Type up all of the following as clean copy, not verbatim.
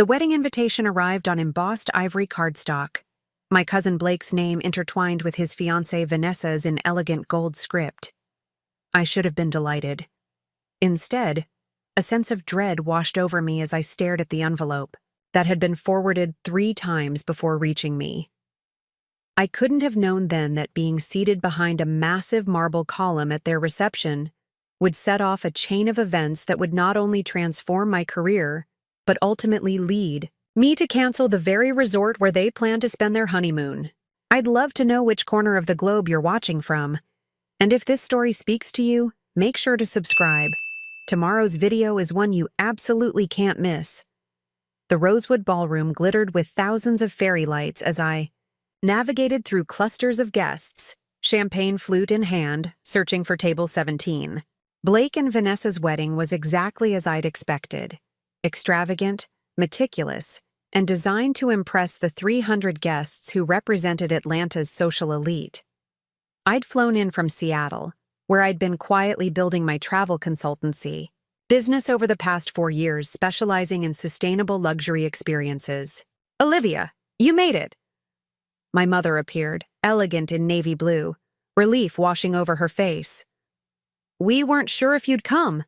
The wedding invitation arrived on embossed ivory cardstock, my cousin Blake's name intertwined with his fiancée Vanessa's in elegant gold script. I should have been delighted. Instead, a sense of dread washed over me as I stared at the envelope that had been forwarded 3 times before reaching me. I couldn't have known then that being seated behind a massive marble column at their reception would set off a chain of events that would not only transform my career, but ultimately lead me to cancel the very resort where they plan to spend their honeymoon. I'd love to know which corner of the globe you're watching from. And if this story speaks to you, make sure to subscribe. Tomorrow's video is one you absolutely can't miss. The Rosewood Ballroom glittered with thousands of fairy lights as I navigated through clusters of guests, champagne flute in hand, searching for table 17. Blake and Vanessa's wedding was exactly as I'd expected. Extravagant, meticulous, and designed to impress the 300 guests who represented Atlanta's social elite. I'd flown in from Seattle, where I'd been quietly building my travel consultancy business over the past 4 years, specializing in sustainable luxury experiences. "Olivia, you made it!" My mother appeared, elegant in navy blue, relief washing over her face. "We weren't sure if you'd come."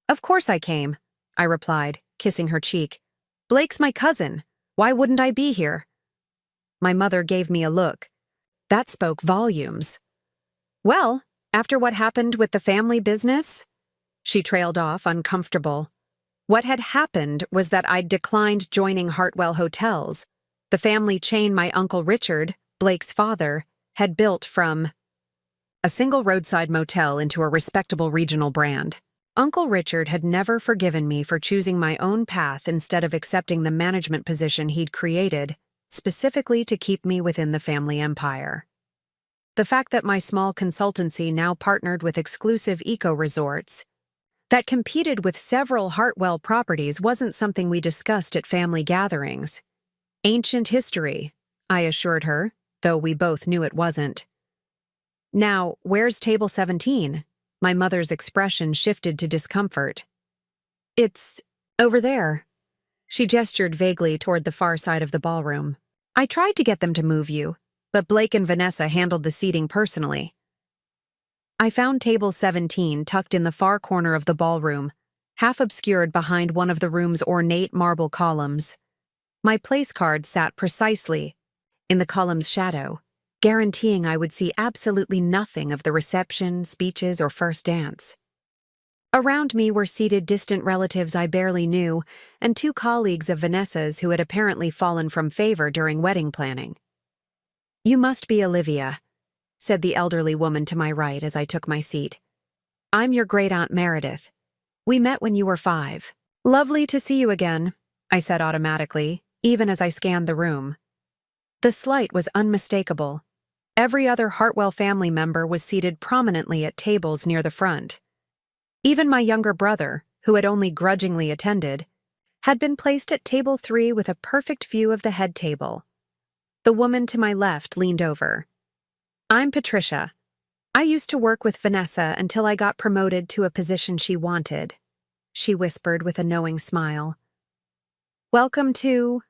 "Of course I came," I replied, kissing her cheek. "Blake's my cousin. Why wouldn't I be here?" My mother gave me a look. That spoke volumes. "Well, after what happened with the family business?" She trailed off, uncomfortable. What had happened was that I'd declined joining Hartwell Hotels, the family chain my Uncle Richard, Blake's father, had built from a single roadside motel into a respectable regional brand. Uncle Richard had never forgiven me for choosing my own path instead of accepting the management position he'd created, specifically to keep me within the family empire. The fact that my small consultancy now partnered with exclusive eco-resorts that competed with several Hartwell properties wasn't something we discussed at family gatherings. Ancient history, I assured her, though we both knew it wasn't. "Now, where's table 17? My mother's expression shifted to discomfort. "It's over there." She gestured vaguely toward the far side of the ballroom. "I tried to get them to move you, but Blake and Vanessa handled the seating personally." I found table 17 tucked in the far corner of the ballroom, half obscured behind one of the room's ornate marble columns. My place card sat precisely in the column's shadow, guaranteeing I would see absolutely nothing of the reception, speeches, or first dance. Around me were seated distant relatives I barely knew, and 2 colleagues of Vanessa's who had apparently fallen from favor during wedding planning. "You must be Olivia," said the elderly woman to my right as I took my seat. "I'm your great-aunt Meredith. We met when you were 5. "Lovely to see you again," I said automatically, even as I scanned the room. The slight was unmistakable. Every other Hartwell family member was seated prominently at tables near the front. Even my younger brother, who had only grudgingly attended, had been placed at table 3 with a perfect view of the head table. The woman to my left leaned over. "I'm Patricia. I used to work with Vanessa until I got promoted to a position she wanted," she whispered with a knowing smile. "Welcome to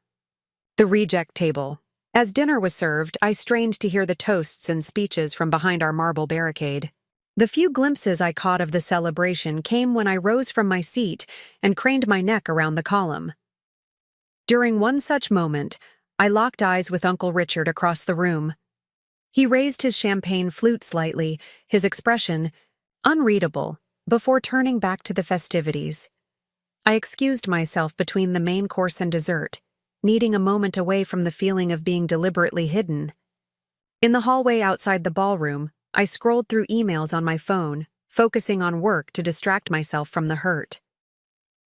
the reject table." As dinner was served, I strained to hear the toasts and speeches from behind our marble barricade. The few glimpses I caught of the celebration came when I rose from my seat and craned my neck around the column. During one such moment, I locked eyes with Uncle Richard across the room. He raised his champagne flute slightly, his expression unreadable, before turning back to the festivities. I excused myself between the main course and dessert, needing a moment away from the feeling of being deliberately hidden. In the hallway outside the ballroom, I scrolled through emails on my phone, focusing on work to distract myself from the hurt.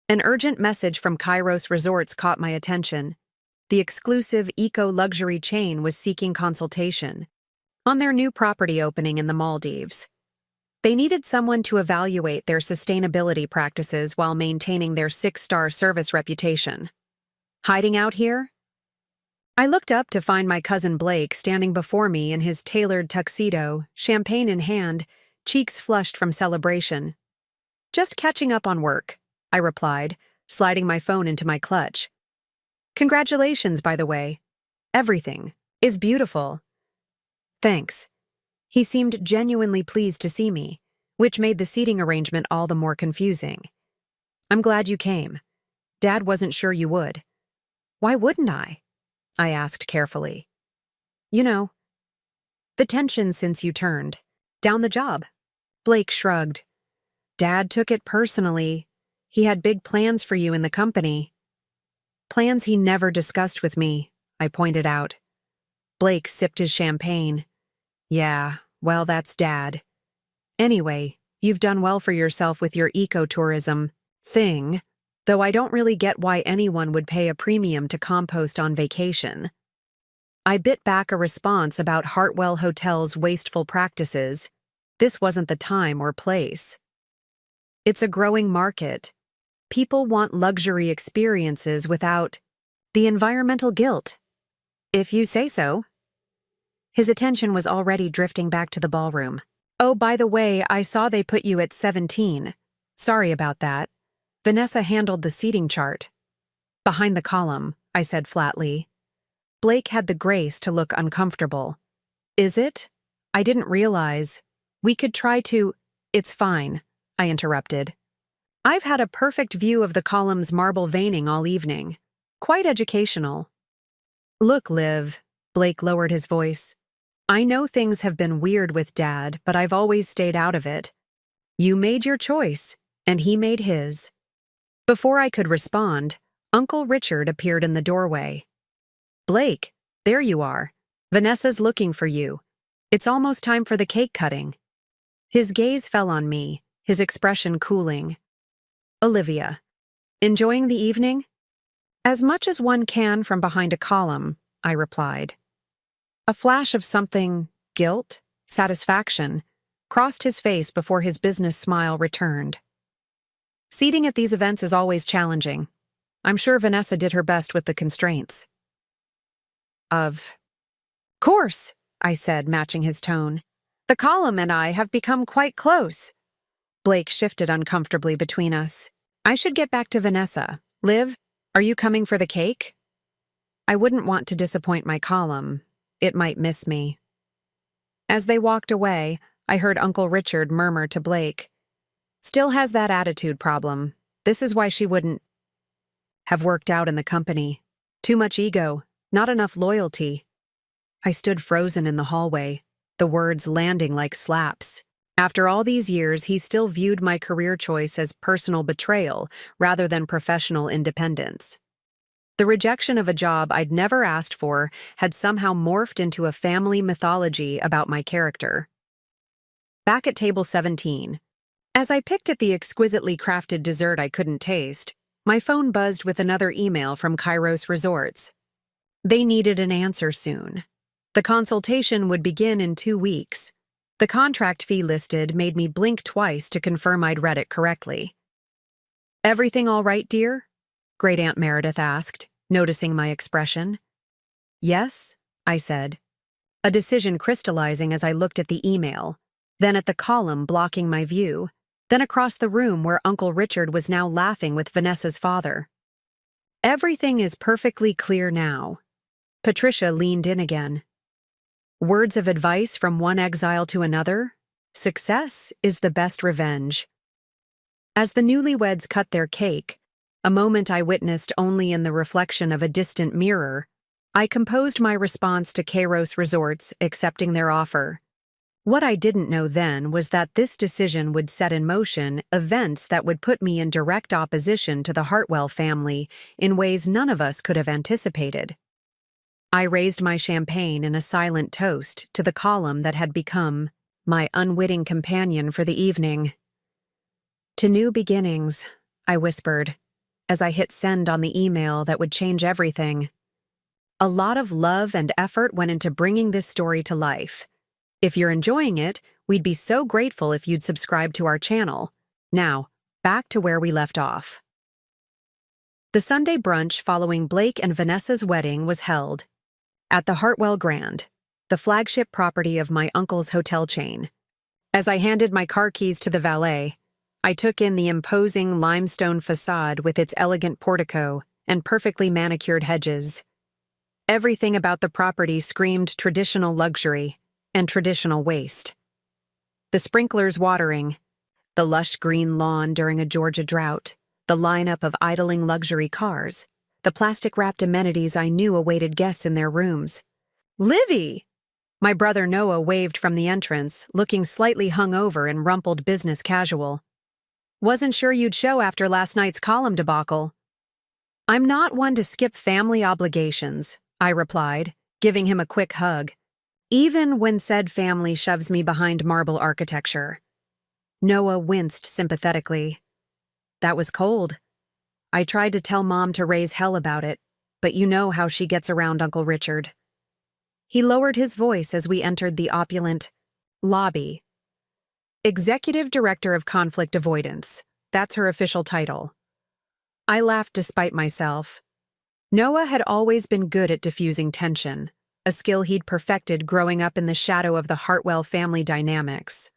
An urgent message from Kairos Resorts caught my attention. The exclusive eco-luxury chain was seeking consultation on their new property opening in the Maldives. They needed someone to evaluate their sustainability practices while maintaining their 6-star service reputation. Hiding out here? I looked up to find my cousin Blake standing before me in his tailored tuxedo, champagne in hand, cheeks flushed from celebration. "Just catching up on work," I replied, sliding my phone into my clutch. Congratulations, by the way. Everything is beautiful. Thanks. He seemed genuinely pleased to see me, which made the seating arrangement all the more confusing. I'm glad you came. Dad wasn't sure you would. Why wouldn't I? I asked carefully. You know, the tension since you turned down the job. Blake shrugged. Dad took it personally. He had big plans for you in the company. Plans he never discussed with me, I pointed out. Blake sipped his champagne. Yeah, well, that's Dad. Anyway, you've done well for yourself with your ecotourism thing, though I don't really get why anyone would pay a premium to compost on vacation. I bit back a response about Hartwell Hotel's wasteful practices. This wasn't the time or place. It's a growing market. People want luxury experiences without the environmental guilt. If you say so. His attention was already drifting back to the ballroom. Oh, by the way, I saw they put you at 17. Sorry about that. Vanessa handled the seating chart. Behind the column, I said flatly. Blake had the grace to look uncomfortable. Is it? I didn't realize. We could try to— It's fine, I interrupted. I've had a perfect view of the column's marble veining all evening. Quite educational. Look, Liv, Blake lowered his voice. I know things have been weird with Dad, but I've always stayed out of it. You made your choice, and he made his. Before I could respond, Uncle Richard appeared in the doorway. Blake, there you are. Vanessa's looking for you. It's almost time for the cake cutting. His gaze fell on me, his expression cooling. Olivia, enjoying the evening? As much as one can from behind a column, I replied. A flash of something, guilt, satisfaction, crossed his face before his business smile returned. Seating at these events is always challenging. I'm sure Vanessa did her best with the constraints. Of course, I said, matching his tone. The column and I have become quite close. Blake shifted uncomfortably between us. I should get back to Vanessa. Liv, are you coming for the cake? I wouldn't want to disappoint my column. It might miss me. As they walked away, I heard Uncle Richard murmur to Blake. Still has that attitude problem. This is why she wouldn't have worked out in the company. Too much ego, not enough loyalty. I stood frozen in the hallway, the words landing like slaps. After all these years, he still viewed my career choice as personal betrayal rather than professional independence. The rejection of a job I'd never asked for had somehow morphed into a family mythology about my character. Back at table 17, as I picked at the exquisitely crafted dessert I couldn't taste, my phone buzzed with another email from Kairos Resorts. They needed an answer soon. The consultation would begin in 2 weeks. The contract fee listed made me blink twice to confirm I'd read it correctly. Everything all right, dear? Great Aunt Meredith asked, noticing my expression. Yes, I said, a decision crystallizing as I looked at the email, then at the column blocking my view, then across the room where Uncle Richard was now laughing with Vanessa's father. Everything is perfectly clear now. Patricia leaned in again. Words of advice from one exile to another? Success is the best revenge. As the newlyweds cut their cake, a moment I witnessed only in the reflection of a distant mirror, I composed my response to Kairos Resorts, accepting their offer. What I didn't know then was that this decision would set in motion events that would put me in direct opposition to the Hartwell family in ways none of us could have anticipated. I raised my champagne in a silent toast to the column that had become my unwitting companion for the evening. To new beginnings, I whispered, as I hit send on the email that would change everything. A lot of love and effort went into bringing this story to life. If you're enjoying it, we'd be so grateful if you'd subscribe to our channel. Now, back to where we left off. The Sunday brunch following Blake and Vanessa's wedding was held at the Hartwell Grand, the flagship property of my uncle's hotel chain. As I handed my car keys to the valet, I took in the imposing limestone facade with its elegant portico, and perfectly manicured hedges. Everything about the property screamed traditional luxury and traditional waste. The sprinklers watering, the lush green lawn during a Georgia drought, the lineup of idling luxury cars, the plastic-wrapped amenities I knew awaited guests in their rooms. "Livy!" My brother Noah waved from the entrance, looking slightly hungover and rumpled business casual. "Wasn't sure you'd show after last night's column debacle." "I'm not one to skip family obligations," I replied, giving him a quick hug, even when said family shoves me behind marble architecture. Noah winced sympathetically. "That was cold. I tried to tell Mom to raise hell about it, but you know how she gets around Uncle Richard." He lowered his voice as we entered the opulent lobby. Executive Director of Conflict Avoidance. That's her official title. I laughed despite myself. Noah had always been good at diffusing tension, a skill he'd perfected growing up in the shadow of the Hartwell family dynamics.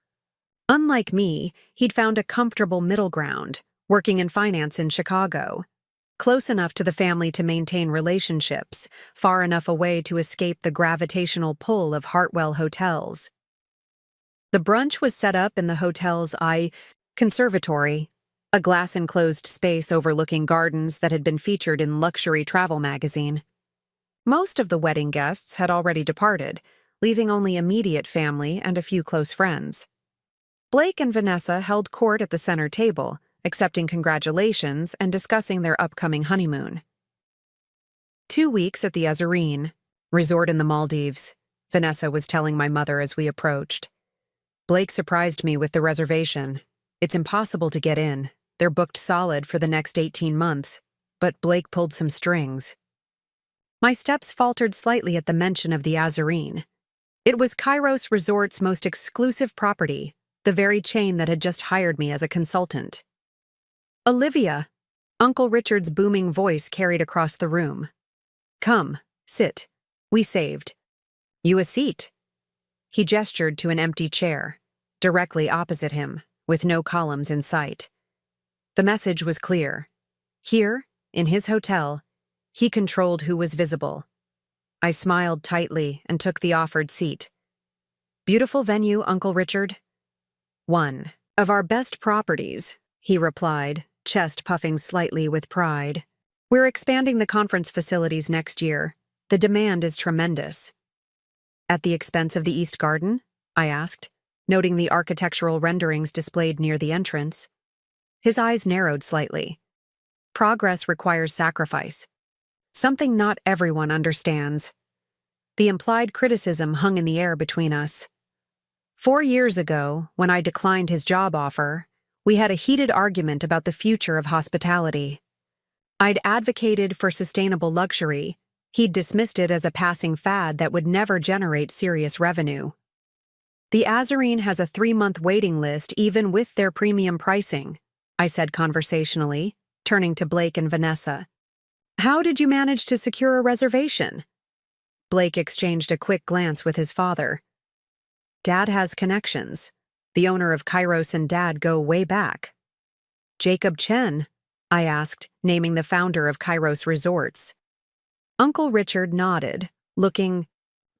Unlike me, he'd found a comfortable middle ground, working in finance in Chicago. Close enough to the family to maintain relationships, far enough away to escape the gravitational pull of Hartwell hotels. The brunch was set up in the hotel's conservatory, a glass-enclosed space overlooking gardens that had been featured in Luxury Travel magazine. Most of the wedding guests had already departed, leaving only immediate family and a few close friends. Blake and Vanessa held court at the center table, accepting congratulations and discussing their upcoming honeymoon. 2 weeks at the Azurine, resort in the Maldives, Vanessa was telling my mother as we approached. Blake surprised me with the reservation. It's impossible to get in. They're booked solid for the next 18 months, but Blake pulled some strings. My steps faltered slightly at the mention of the Azurine. It was Kairos Resort's most exclusive property, the very chain that had just hired me as a consultant. "Olivia," Uncle Richard's booming voice carried across the room. "Come, sit. We saved. You a seat." He gestured to an empty chair, directly opposite him, with no columns in sight. The message was clear. Here, in his hotel, he controlled who was visible. I smiled tightly and took the offered seat. "Beautiful venue, Uncle Richard." "One of our best properties," he replied, chest puffing slightly with pride. "We're expanding the conference facilities next year. The demand is tremendous." "At the expense of the East Garden?" I asked, noting the architectural renderings displayed near the entrance. His eyes narrowed slightly. "Progress requires sacrifice. Something not everyone understands." The implied criticism hung in the air between us. 4 years ago, when I declined his job offer, we had a heated argument about the future of hospitality. I'd advocated for sustainable luxury. He'd dismissed it as a passing fad that would never generate serious revenue. "The Azurine has a 3-month waiting list even with their premium pricing," I said conversationally, turning to Blake and Vanessa. "How did you manage to secure a reservation?" Blake exchanged a quick glance with his father. "Dad has connections. The owner of Kairos and Dad go way back." "Jacob Chen?" I asked, naming the founder of Kairos Resorts. Uncle Richard nodded, looking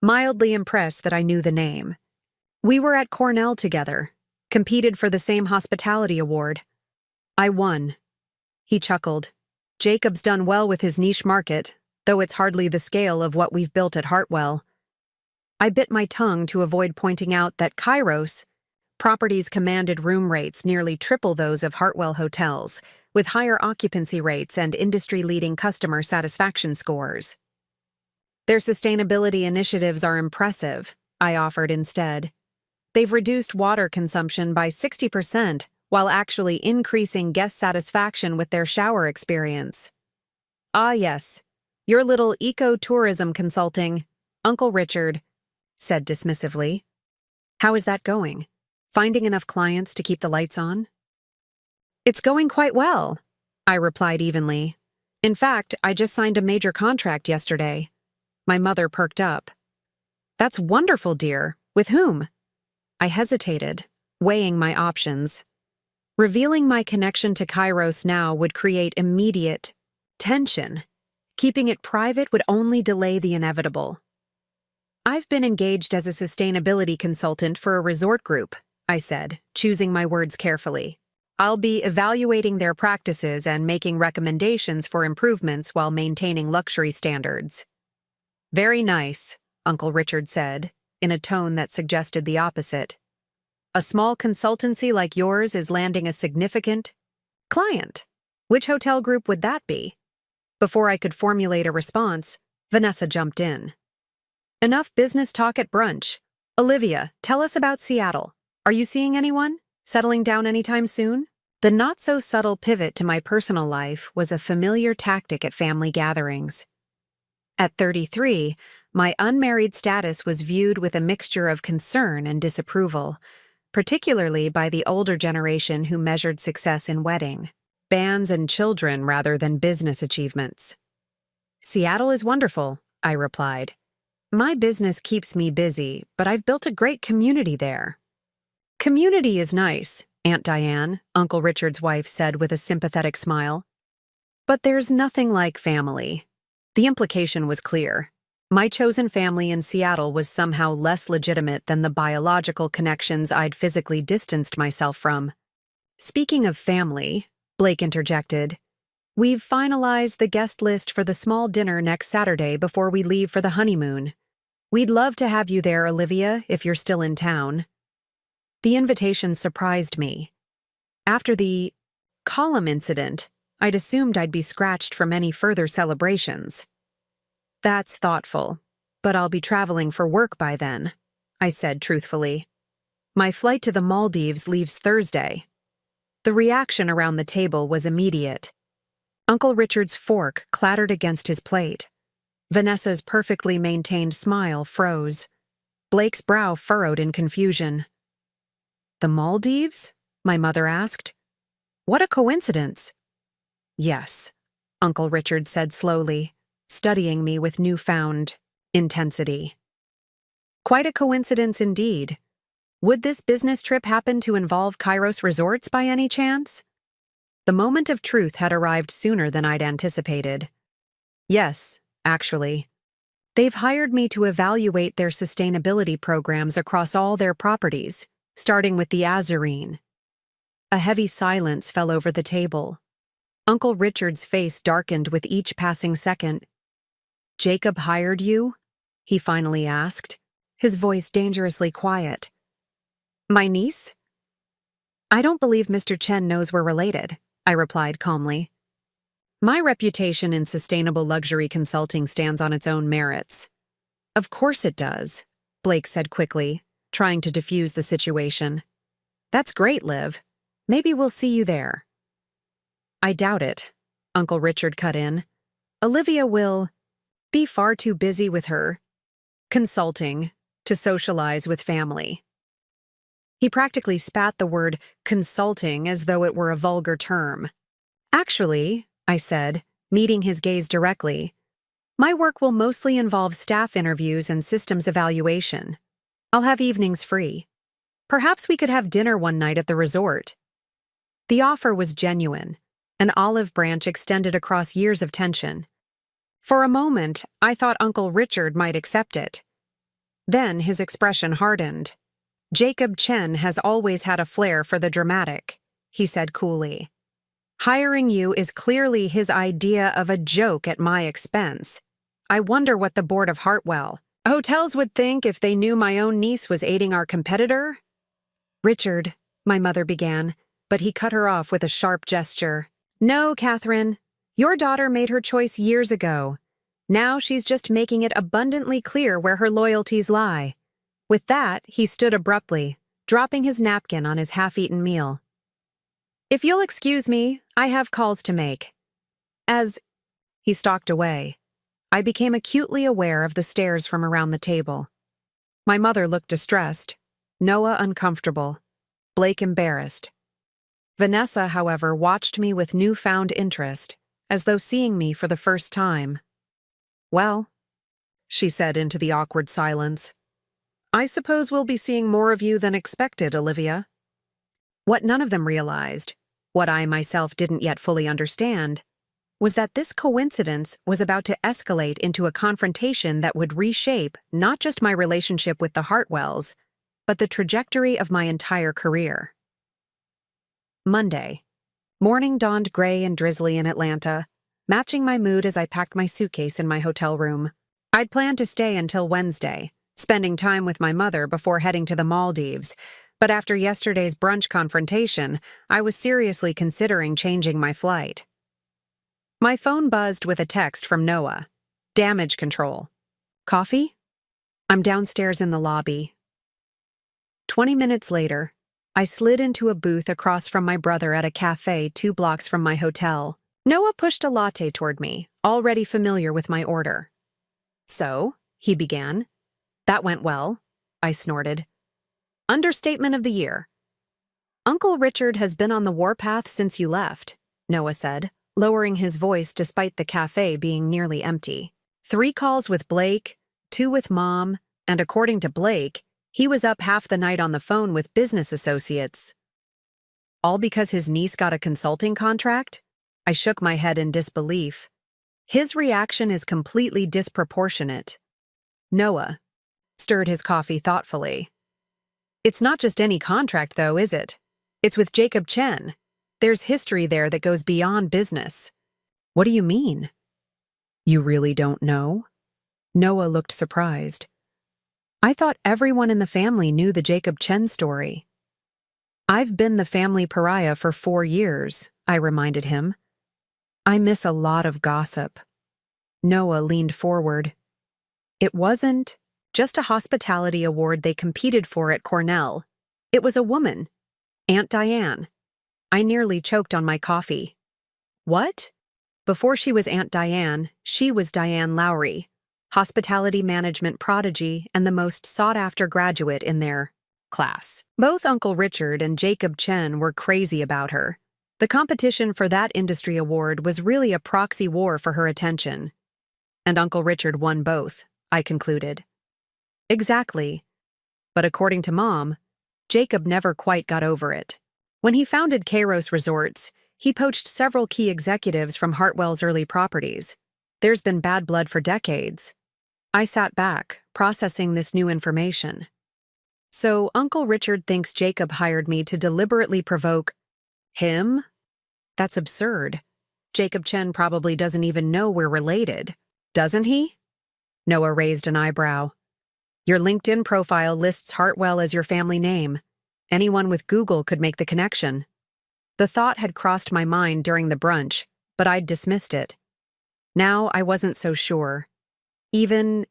mildly impressed that I knew the name. "We were at Cornell together, competed for the same hospitality award. I won." He chuckled. "Jacob's done well with his niche market, though it's hardly the scale of what we've built at Hartwell." I bit my tongue to avoid pointing out that Kairos properties commanded room rates nearly triple those of Hartwell hotels, with higher occupancy rates and industry-leading customer satisfaction scores. "Their sustainability initiatives are impressive," I offered instead. "They've reduced water consumption by 60% while actually increasing guest satisfaction with their shower experience." "Ah yes, your little eco-tourism consulting," Uncle Richard said dismissively. "How is that going? Finding enough clients to keep the lights on?" "It's going quite well," I replied evenly. "In fact, I just signed a major contract yesterday." My mother perked up. "That's wonderful, dear. With whom?" I hesitated, weighing my options. Revealing my connection to Kairos now would create immediate tension. Keeping it private would only delay the inevitable. I've been engaged as a sustainability consultant for a resort group, I said, choosing my words carefully. I'll be evaluating their practices and making recommendations for improvements while maintaining luxury standards. Very nice, Uncle Richard said, in a tone that suggested the opposite. A small consultancy like yours is landing a significant client. Which hotel group would that be? Before I could formulate a response, Vanessa jumped in. Enough business talk at brunch. Olivia, tell us about Seattle. Are you seeing anyone? Settling down anytime soon? The not-so-subtle pivot to my personal life was a familiar tactic at family gatherings. At 33, my unmarried status was viewed with a mixture of concern and disapproval, particularly by the older generation who measured success in wedding bands and children rather than business achievements. Seattle is wonderful, I replied. My business keeps me busy, but I've built a great community there. Community is nice, Aunt Diane, Uncle Richard's wife said with a sympathetic smile. But there's nothing like family. The implication was clear. My chosen family in Seattle was somehow less legitimate than the biological connections I'd physically distanced myself from. Speaking of family, Blake interjected, we've finalized the guest list for the small dinner next Saturday before we leave for the honeymoon. We'd love to have you there, Olivia, if you're still in town. The invitation surprised me. After the column incident, I'd assumed I'd be scratched from any further celebrations. That's thoughtful, but I'll be traveling for work by then, I said truthfully. My flight to the Maldives leaves Thursday. The reaction around the table was immediate. Uncle Richard's fork clattered against his plate. Vanessa's perfectly maintained smile froze. Blake's brow furrowed in confusion. The Maldives? My mother asked. What a coincidence. Yes, Uncle Richard said slowly, studying me with newfound intensity. Quite a coincidence indeed. Would this business trip happen to involve Kairos Resorts by any chance? The moment of truth had arrived sooner than I'd anticipated. Yes, actually. They've hired me to evaluate their sustainability programs across all their properties, starting with the Azurine. A heavy silence fell over the table. Uncle Richard's face darkened with each passing second. Jacob hired you? He finally asked, his voice dangerously quiet. My niece? I don't believe Mr. Chen knows we're related, I replied calmly. My reputation in sustainable luxury consulting stands on its own merits. Of course it does, Blake said quickly, trying to diffuse the situation. That's great, Liv. Maybe we'll see you there. I doubt it, Uncle Richard cut in. Olivia will be far too busy with her consulting to socialize with family. He practically spat the word consulting as though it were a vulgar term. Actually, I said, meeting his gaze directly, my work will mostly involve staff interviews and systems evaluation. I'll have evenings free. Perhaps we could have dinner one night at the resort. The offer was genuine, an olive branch extended across years of tension. For a moment, I thought Uncle Richard might accept it. Then his expression hardened. Jacob Chen has always had a flair for the dramatic, he said coolly. Hiring you is clearly his idea of a joke at my expense. I wonder what the board of Hartwell hotels would think if they knew my own niece was aiding our competitor. Richard, my mother began, but he cut her off with a sharp gesture. No, Catherine. Your daughter made her choice years ago. Now she's just making it abundantly clear where her loyalties lie. With that, he stood abruptly, dropping his napkin on his half-eaten meal. If you'll excuse me, I have calls to make. As he stalked away, I became acutely aware of the stares from around the table. My mother looked distressed, Noah uncomfortable, Blake embarrassed. Vanessa, however, watched me with newfound interest, as though seeing me for the first time. Well, she said into the awkward silence, I suppose we'll be seeing more of you than expected, Olivia. What none of them realized, what I myself didn't yet fully understand, was that this coincidence was about to escalate into a confrontation that would reshape not just my relationship with the Hartwells, but the trajectory of my entire career. Monday. Morning dawned gray and drizzly in Atlanta, matching my mood as I packed my suitcase in my hotel room. I'd planned to stay until Wednesday, spending time with my mother before heading to the Maldives, but after yesterday's brunch confrontation, I was seriously considering changing my flight. My phone buzzed with a text from Noah. Damage control. Coffee? I'm downstairs in the lobby. 20 minutes later, I slid into a booth across from my brother at a cafe 2 blocks from my hotel. Noah pushed a latte toward me, already familiar with my order. So, he began. That went well, I snorted. Understatement of the year. Uncle Richard has been on the warpath since you left, Noah said, lowering his voice despite the cafe being nearly empty. 3 calls with Blake, 2 with Mom, and according to Blake, he was up half the night on the phone with business associates. All because his niece got a consulting contract? I shook my head in disbelief. His reaction is completely disproportionate. Noah stirred his coffee thoughtfully. It's not just any contract, though, is it? It's with Jacob Chen. There's history there that goes beyond business. What do you mean? You really don't know? Noah looked surprised. I thought everyone in the family knew the Jacob Chen story. I've been the family pariah for 4 years, I reminded him. I miss a lot of gossip. Noah leaned forward. It wasn't just a hospitality award they competed for at Cornell. It was a woman, Aunt Diane. I nearly choked on my coffee. What? Before she was Aunt Diane, she was Diane Lowry, hospitality management prodigy and the most sought-after graduate in their class. Both Uncle Richard and Jacob Chen were crazy about her. The competition for that industry award was really a proxy war for her attention. And Uncle Richard won both, I concluded. Exactly. But according to Mom, Jacob never quite got over it. When he founded Kairos Resorts, he poached several key executives from Hartwell's early properties. There's been bad blood for decades. I sat back, processing this new information. So Uncle Richard thinks Jacob hired me to deliberately provoke him? That's absurd. Jacob Chen probably doesn't even know we're related. Doesn't he? Noah raised an eyebrow. Your LinkedIn profile lists Hartwell as your family name. Anyone with Google could make the connection. The thought had crossed my mind during the brunch, but I'd dismissed it. Now I wasn't so sure. Even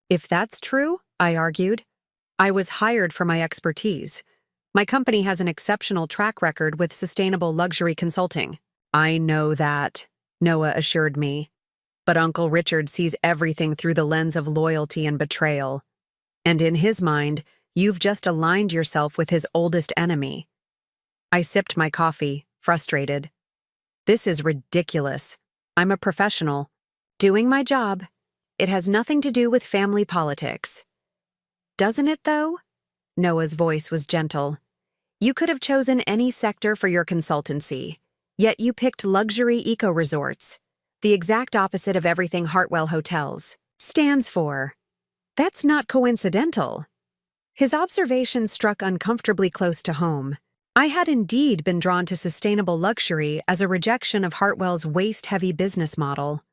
if that's true, I argued, I was hired for my expertise. My company has an exceptional track record with sustainable luxury consulting. I know that, Noah assured me. But Uncle Richard sees everything through the lens of loyalty and betrayal. And in his mind, you've just aligned yourself with his oldest enemy. I sipped my coffee, frustrated. This is ridiculous. I'm a professional. Doing my job. It has nothing to do with family politics. Doesn't it, though? Noah's voice was gentle. You could have chosen any sector for your consultancy, yet you picked luxury eco-resorts, the exact opposite of everything Hartwell Hotels stands for. That's not coincidental. His observation struck uncomfortably close to home. I had indeed been drawn to sustainable luxury as a rejection of Hartwell's waste-heavy business model.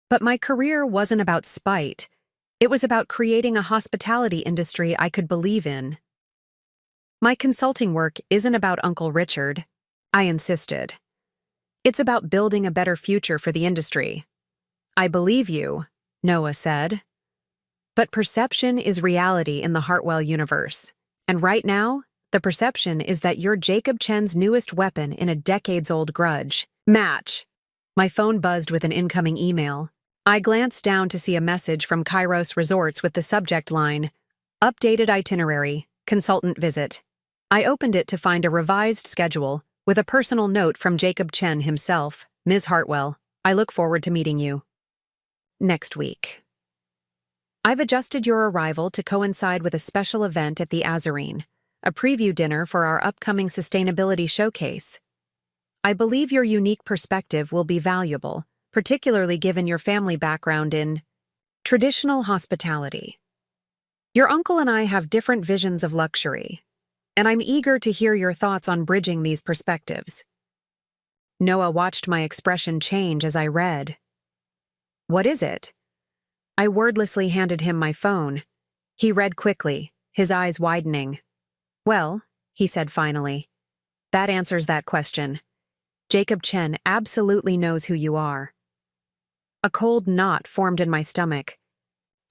But my career wasn't about spite. It was about creating a hospitality industry I could believe in. My consulting work isn't about Uncle Richard, I insisted. It's about building a better future for the industry. I believe you, Noah said. But perception is reality in the Hartwell universe. And right now, the perception is that you're Jacob Chen's newest weapon in a decades-old grudge. Match. My phone buzzed with an incoming email. I glanced down to see a message from Kairos Resorts with the subject line, Updated itinerary, consultant visit. I opened it to find a revised schedule with a personal note from Jacob Chen himself. Ms. Hartwell, I look forward to meeting you next week. I've adjusted your arrival to coincide with a special event at the Azarine, a preview dinner for our upcoming sustainability showcase. I believe your unique perspective will be valuable, particularly given your family background in traditional hospitality. Your uncle and I have different visions of luxury, and I'm eager to hear your thoughts on bridging these perspectives. Noah watched my expression change as I read. What is it? I wordlessly handed him my phone. He read quickly, his eyes widening. Well, he said finally, that answers that question. Jacob Chen absolutely knows who you are. A cold knot formed in my stomach.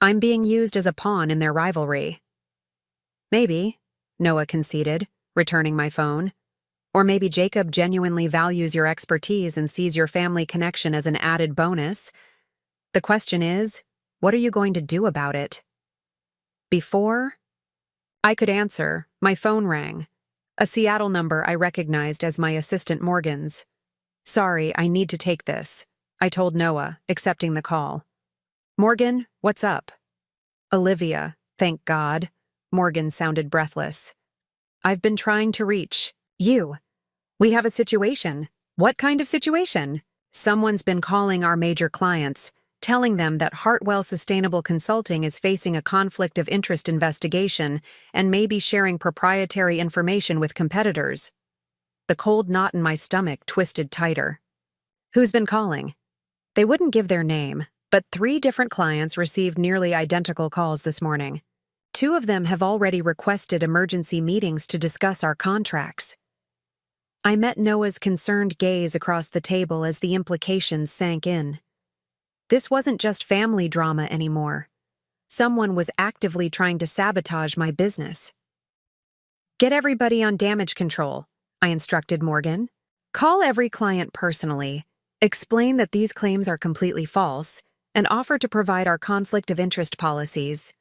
I'm being used as a pawn in their rivalry. Maybe, Noah conceded, returning my phone. Or maybe Jacob genuinely values your expertise and sees your family connection as an added bonus. The question is, what are you going to do about it? Before I could answer, my phone rang. A Seattle number I recognized as my assistant Morgan's. Sorry, I need to take this, I told Noah, accepting the call. Morgan, what's up? Olivia, thank God. Morgan sounded breathless. I've been trying to reach you. We have a situation. What kind of situation? Someone's been calling our major clients, telling them that Hartwell Sustainable Consulting is facing a conflict of interest investigation and may be sharing proprietary information with competitors. The cold knot in my stomach twisted tighter. Who's been calling? They wouldn't give their name, but 3 different clients received nearly identical calls this morning. 2 of them have already requested emergency meetings to discuss our contracts. I met Noah's concerned gaze across the table as the implications sank in. This wasn't just family drama anymore. Someone was actively trying to sabotage my business. Get everybody on damage control, I instructed Morgan. Call every client personally, explain that these claims are completely false, and offer to provide our conflict of interest policies.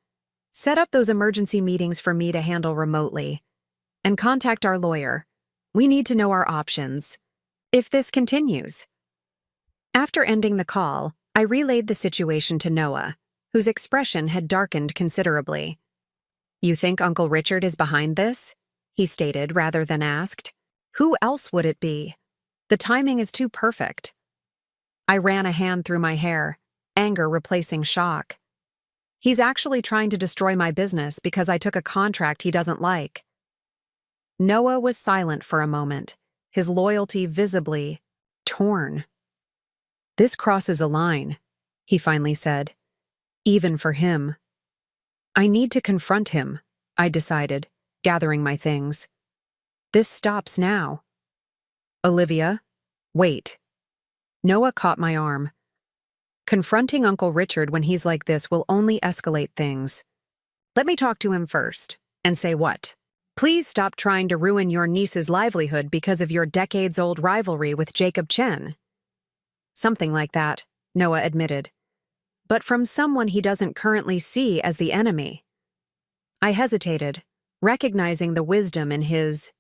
Set up those emergency meetings for me to handle remotely. And contact our lawyer. We need to know our options. If this continues. After ending the call, I relayed the situation to Noah, whose expression had darkened considerably. You think Uncle Richard is behind this? He stated rather than asked. Who else would it be? The timing is too perfect. I ran a hand through my hair, anger replacing shock. He's actually trying to destroy my business because I took a contract he doesn't like. Noah was silent for a moment, his loyalty visibly torn. This crosses a line, he finally said. Even for him. I need to confront him, I decided, gathering my things. This stops now. Olivia, wait. Noah caught my arm. Confronting Uncle Richard when he's like this will only escalate things. Let me talk to him first, and say what? Please stop trying to ruin your niece's livelihood because of your decades-old rivalry with Jacob Chen. Something like that, Noah admitted. But from someone he doesn't currently see as the enemy. I hesitated, recognizing the wisdom in his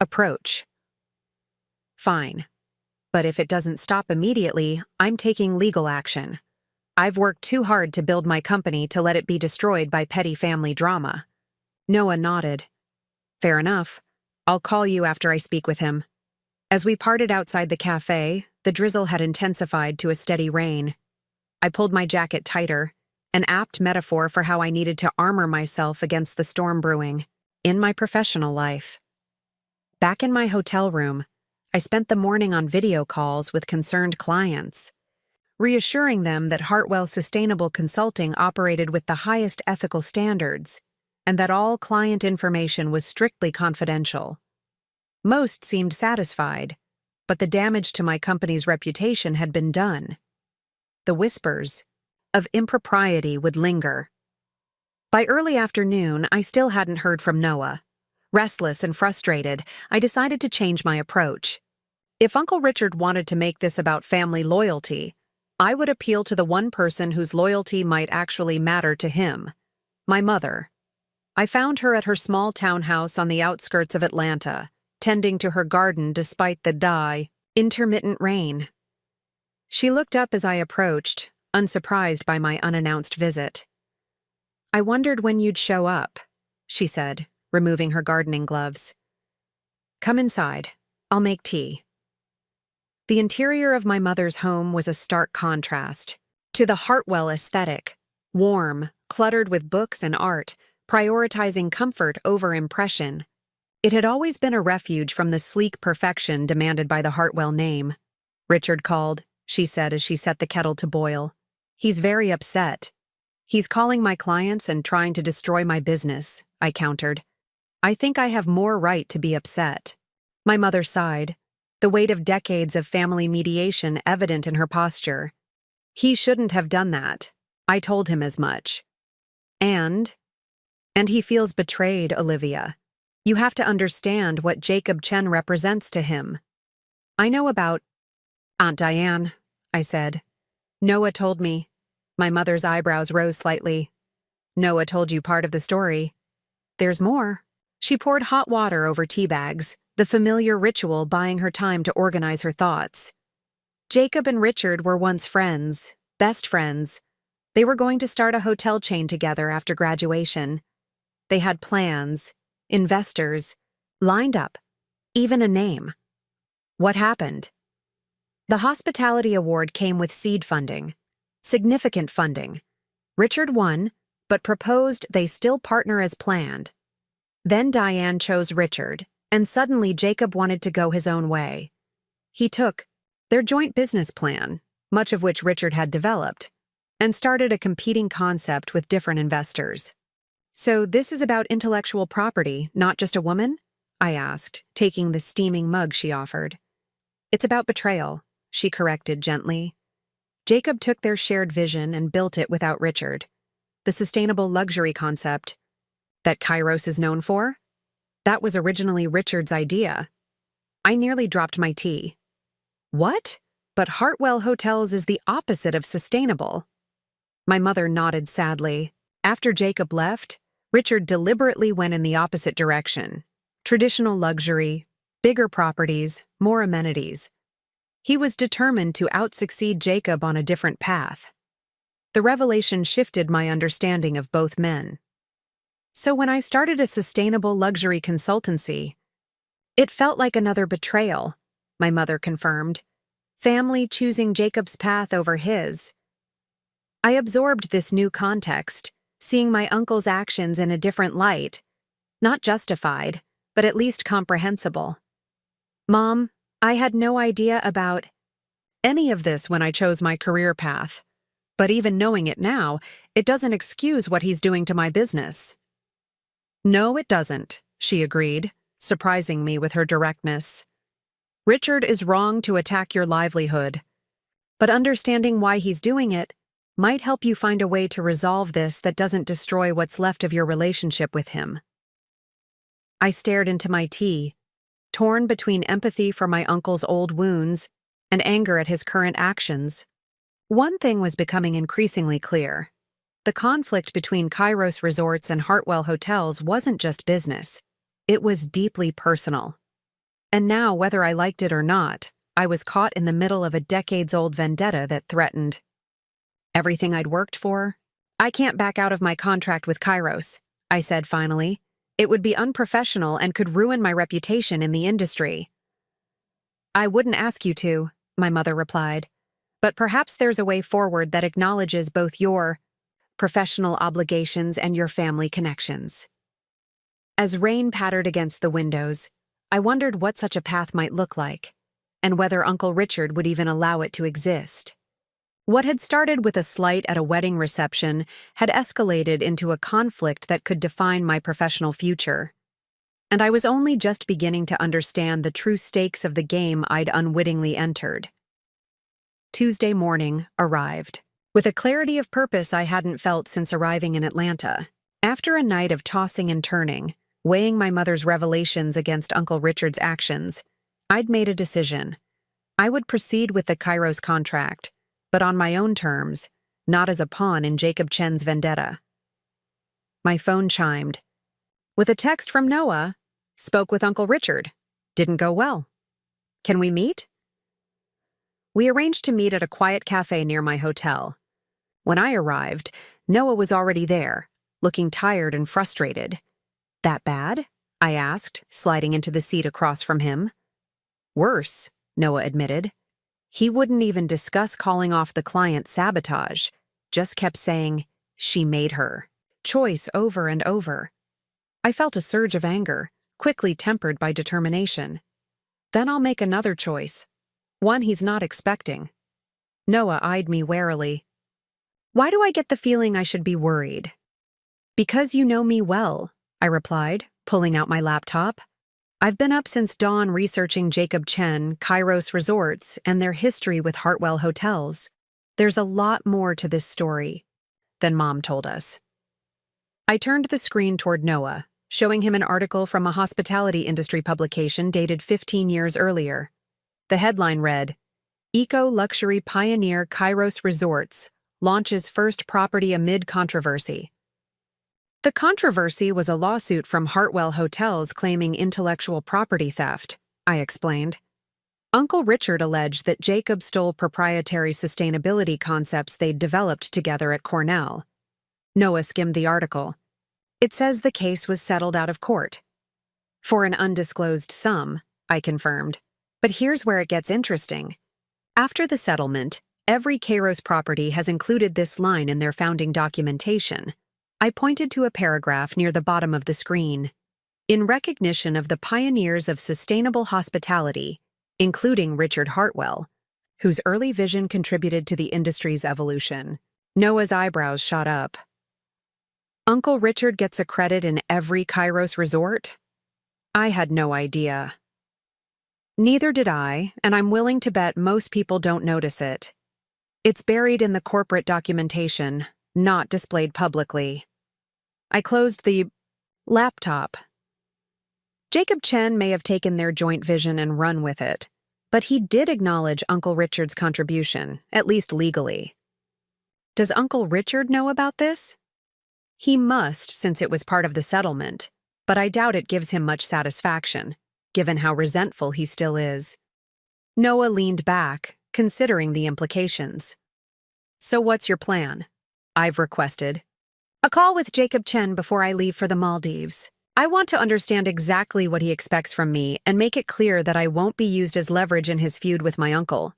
approach. Fine. But if it doesn't stop immediately, I'm taking legal action. I've worked too hard to build my company to let it be destroyed by petty family drama. Noah nodded. Fair enough. I'll call you after I speak with him. As we parted outside the cafe, the drizzle had intensified to a steady rain. I pulled my jacket tighter, an apt metaphor for how I needed to armor myself against the storm brewing, in my professional life. Back in my hotel room, I spent the morning on video calls with concerned clients, reassuring them that Hartwell Sustainable Consulting operated with the highest ethical standards, and that all client information was strictly confidential. Most seemed satisfied, but the damage to my company's reputation had been done. The whispers of impropriety would linger. By early afternoon, I still hadn't heard from Noah. Restless and frustrated, I decided to change my approach. If Uncle Richard wanted to make this about family loyalty, I would appeal to the one person whose loyalty might actually matter to him, my mother. I found her at her small townhouse on the outskirts of Atlanta, tending to her garden despite the intermittent rain. She looked up as I approached, unsurprised by my unannounced visit. I wondered when you'd show up, she said, removing her gardening gloves. Come inside. I'll make tea. The interior of my mother's home was a stark contrast to the Hartwell aesthetic, warm, cluttered with books and art, prioritizing comfort over impression. It had always been a refuge from the sleek perfection demanded by the Hartwell name. "Richard called," she said as she set the kettle to boil. "He's very upset. He's calling my clients and trying to destroy my business," I countered. "I think I have more right to be upset." My mother sighed, the weight of decades of family mediation evident in her posture. "He shouldn't have done that. I told him as much. And he feels betrayed, Olivia. You have to understand what Jacob Chen represents to him." "I know about Aunt Diane," I said. "Noah told me." My mother's eyebrows rose slightly. "Noah told you part of the story." "There's more." She poured hot water over tea bags, the familiar ritual buying her time to organize her thoughts. "Jacob and Richard were once friends, best friends. They were going to start a hotel chain together after graduation. They had plans, investors, lined up, even a name. What happened? The hospitality award came with seed funding, significant funding. Richard won, but proposed they still partner as planned. Then Diane chose Richard, and suddenly Jacob wanted to go his own way. He took their joint business plan, much of which Richard had developed, and started a competing concept with different investors. "So this is about intellectual property, not just a woman?" I asked, taking the steaming mug she offered. "It's about betrayal," she corrected gently. Jacob took their shared vision and built it without Richard. The sustainable luxury concept that Kairos is known for? That was originally Richard's idea. I nearly dropped my tea. "What? But Hartwell Hotels is the opposite of sustainable." My mother nodded sadly. After Jacob left, Richard deliberately went in the opposite direction. Traditional luxury, bigger properties, more amenities. He was determined to outsucceed Jacob on a different path. The revelation shifted my understanding of both men. So when I started a sustainable luxury consultancy, it felt like another betrayal, my mother confirmed. Family choosing Jacob's path over his. I absorbed this new context, seeing my uncle's actions in a different light. Not justified, but at least comprehensible. "Mom, I had no idea about any of this when I chose my career path. But even knowing it now, it doesn't excuse what he's doing to my business." "No, it doesn't," she agreed, surprising me with her directness. "Richard is wrong to attack your livelihood. But understanding why he's doing it might help you find a way to resolve this that doesn't destroy what's left of your relationship with him." I stared into my tea, torn between empathy for my uncle's old wounds and anger at his current actions. One thing was becoming increasingly clear. The conflict between Kairos Resorts and Hartwell Hotels wasn't just business. It was deeply personal. And now, whether I liked it or not, I was caught in the middle of a decades-old vendetta that threatened everything I'd worked for. "I can't back out of my contract with Kairos," I said finally. "It would be unprofessional and could ruin my reputation in the industry." "I wouldn't ask you to," my mother replied. "But perhaps there's a way forward that acknowledges both your professional obligations and your family connections." As rain pattered against the windows, I wondered what such a path might look like, and whether Uncle Richard would even allow it to exist. What had started with a slight at a wedding reception had escalated into a conflict that could define my professional future. And I was only just beginning to understand the true stakes of the game I'd unwittingly entered. Tuesday morning arrived, with a clarity of purpose I hadn't felt since arriving in Atlanta. After a night of tossing and turning, weighing my mother's revelations against Uncle Richard's actions, I'd made a decision. I would proceed with the Kairos contract, but on my own terms, not as a pawn in Jacob Chen's vendetta. My phone chimed. With a text from Noah, "Spoke with Uncle Richard. Didn't go well. Can we meet?" We arranged to meet at a quiet cafe near my hotel. When I arrived, Noah was already there, looking tired and frustrated. "That bad?" I asked, sliding into the seat across from him. "Worse," Noah admitted. He wouldn't even discuss calling off the client sabotage, just kept saying, "She made her choice" over and over. I felt a surge of anger, quickly tempered by determination. Then I'll make another choice, one he's not expecting. Noah eyed me warily. "Why do I get the feeling I should be worried?" "Because you know me well," I replied, pulling out my laptop. "I've been up since dawn researching Jacob Chen, Kairos Resorts, and their history with Hartwell Hotels. There's a lot more to this story than Mom told us." I turned the screen toward Noah, showing him an article from a hospitality industry publication dated 15 years earlier. The headline read, "Eco-Luxury Pioneer Kairos Resorts Launches First Property Amid Controversy." The controversy was a lawsuit from Hartwell Hotels claiming intellectual property theft, I explained. Uncle Richard alleged that Jacob stole proprietary sustainability concepts they'd developed together at Cornell. Noah skimmed the article. "It says the case was settled out of court." "For an undisclosed sum," I confirmed. "But here's where it gets interesting. After the settlement, every Kairos property has included this line in their founding documentation." I pointed to a paragraph near the bottom of the screen. "In recognition of the pioneers of sustainable hospitality, including Richard Hartwell, whose early vision contributed to the industry's evolution." Noah's eyebrows shot up. "Uncle Richard gets a credit in every Kairos resort?" I had no idea. "Neither did I, and I'm willing to bet most people don't notice it. It's buried in the corporate documentation, not displayed publicly." I closed the laptop. Jacob Chen may have taken their joint vision and run with it, but he did acknowledge Uncle Richard's contribution, at least legally. Does Uncle Richard know about this? He must, since it was part of the settlement, but I doubt it gives him much satisfaction, given how resentful he still is. Noah leaned back, considering the implications. "So what's your plan?" I've requested. "A call with Jacob Chen before I leave for the Maldives. I want to understand exactly what he expects from me and make it clear that I won't be used as leverage in his feud with my uncle."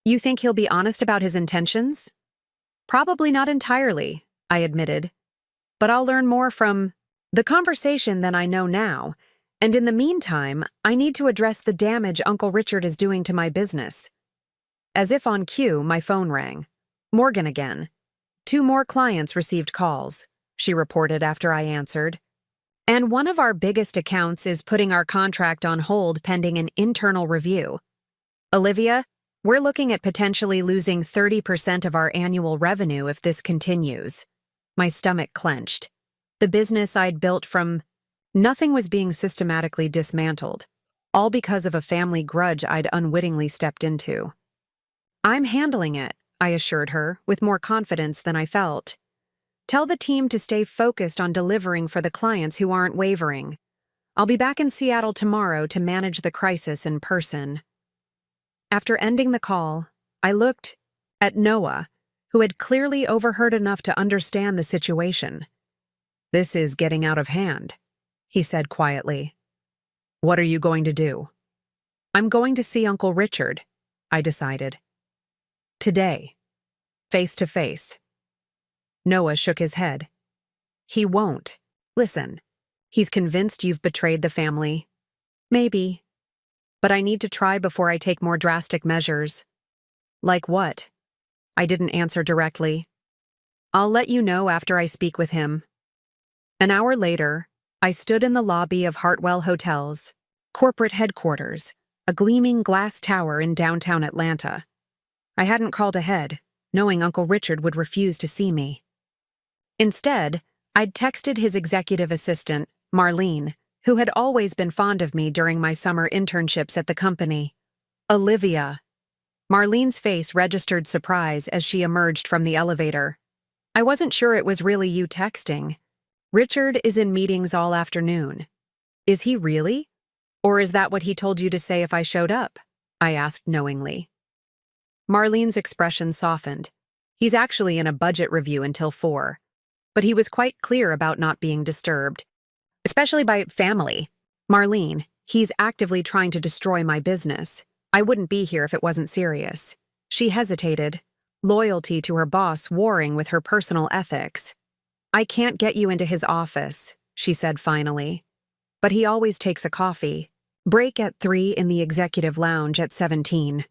"You think he'll be honest about his intentions?" "Probably not entirely," I admitted. "But I'll learn more from the conversation than I know now, and in the meantime, I need to address the damage Uncle Richard is doing to my business." As if on cue, my phone rang. Morgan again. "2 more clients received calls," she reported after I answered. "And one of our biggest accounts is putting our contract on hold pending an internal review. Olivia, we're looking at potentially losing 30% of our annual revenue if this continues." My stomach clenched. The business I'd built from nothing was being systematically dismantled, all because of a family grudge I'd unwittingly stepped into. "I'm handling it," I assured her, with more confidence than I felt. "Tell the team to stay focused on delivering for the clients who aren't wavering. I'll be back in Seattle tomorrow to manage the crisis in person." After ending the call, I looked at Noah, who had clearly overheard enough to understand the situation. "This is getting out of hand," he said quietly. "What are you going to do?" "I'm going to see Uncle Richard," I decided. "Today. Face to face." Noah shook his head. "He won't. Listen, he's convinced you've betrayed the family." "Maybe. But I need to try before I take more drastic measures." "Like what?" I didn't answer directly. "I'll let you know after I speak with him." An hour later, I stood in the lobby of Hartwell Hotels, corporate headquarters, a gleaming glass tower in downtown Atlanta. I hadn't called ahead, knowing Uncle Richard would refuse to see me. Instead, I'd texted his executive assistant, Marlene, who had always been fond of me during my summer internships at the company. "Olivia." Marlene's face registered surprise as she emerged from the elevator. "I wasn't sure it was really you texting. Richard is in meetings all afternoon." "Is he really? Or is that what he told you to say if I showed up?" I asked knowingly. Marlene's expression softened. "He's actually in a budget review until 4. But he was quite clear about not being disturbed. Especially by family. Marlene, he's actively trying to destroy my business. I wouldn't be here if it wasn't serious. She hesitated, loyalty to her boss warring with her personal ethics. I can't get you into his office, she said finally. But he always takes a coffee. Break at 3 in the executive lounge at 17.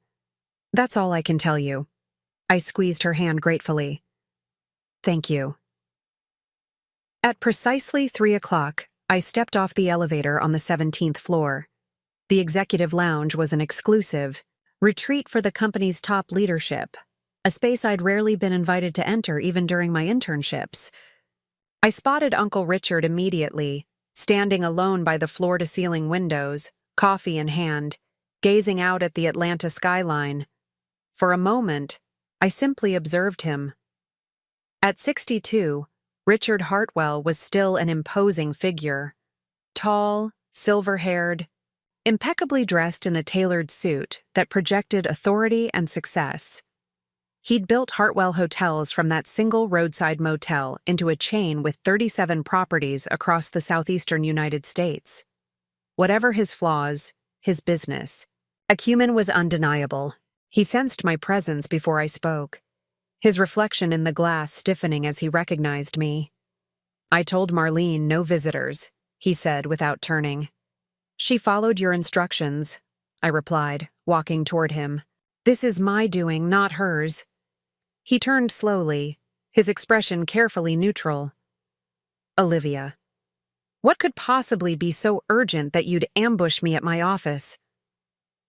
That's all I can tell you. I squeezed her hand gratefully. Thank you. At precisely 3 o'clock, I stepped off the elevator on the 17th floor. The executive lounge was an exclusive retreat for the company's top leadership, a space I'd rarely been invited to enter even during my internships. I spotted Uncle Richard immediately, standing alone by the floor-to-ceiling windows, coffee in hand, gazing out at the Atlanta skyline. For a moment, I simply observed him. At 62, Richard Hartwell was still an imposing figure. Tall, silver-haired, impeccably dressed in a tailored suit that projected authority and success. He'd built Hartwell Hotels from that single roadside motel into a chain with 37 properties across the southeastern United States. Whatever his flaws, his business acumen was undeniable. He sensed my presence before I spoke, his reflection in the glass stiffening as he recognized me. I told Marlene no visitors, he said without turning. She followed your instructions, I replied, walking toward him. This is my doing, not hers. He turned slowly, his expression carefully neutral. Olivia, what could possibly be so urgent that you'd ambush me at my office?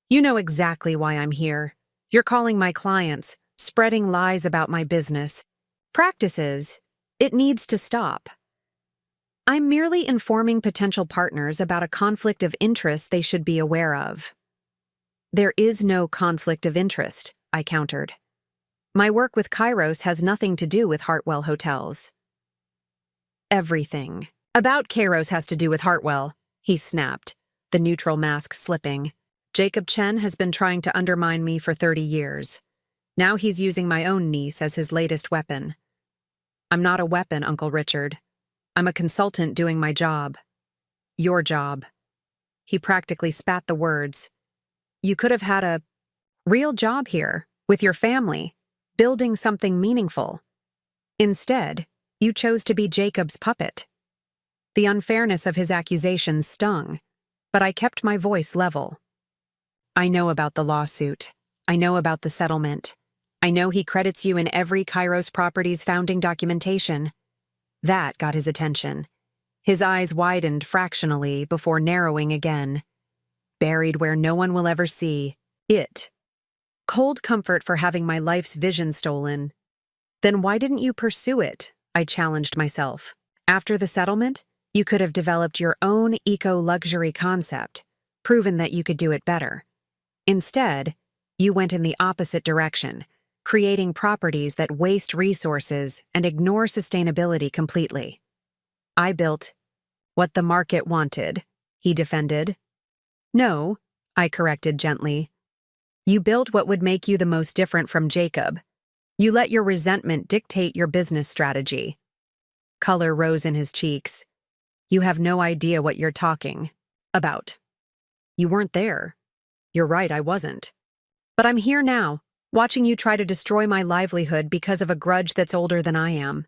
You know exactly why I'm here. You're calling my clients, spreading lies about my business. Practices. It needs to stop. I'm merely informing potential partners about a conflict of interest they should be aware of. There is no conflict of interest, I countered. My work with Kairos has nothing to do with Hartwell Hotels. Everything about Kairos has to do with Hartwell, he snapped, the neutral mask slipping. Jacob Chen has been trying to undermine me for 30 years. Now he's using my own niece as his latest weapon. I'm not a weapon, Uncle Richard. I'm a consultant doing my job. Your job. He practically spat the words. You could have had a real job here, with your family, building something meaningful. Instead, you chose to be Jacob's puppet. The unfairness of his accusations stung, but I kept my voice level. I know about the lawsuit. I know about the settlement. I know he credits you in every Kairos Properties founding documentation. That got his attention. His eyes widened fractionally before narrowing again. Buried where no one will ever see. It. Cold comfort for having my life's vision stolen. Then why didn't you pursue it? I challenged myself. After the settlement, you could have developed your own eco-luxury concept, proven that you could do it better. Instead, you went in the opposite direction, creating properties that waste resources and ignore sustainability completely. I built what the market wanted, he defended. No, I corrected gently. You built what would make you the most different from Jacob. You let your resentment dictate your business strategy. Color rose in his cheeks. You have no idea what you're talking about. You weren't there. You're right, I wasn't. But I'm here now, watching you try to destroy my livelihood because of a grudge that's older than I am.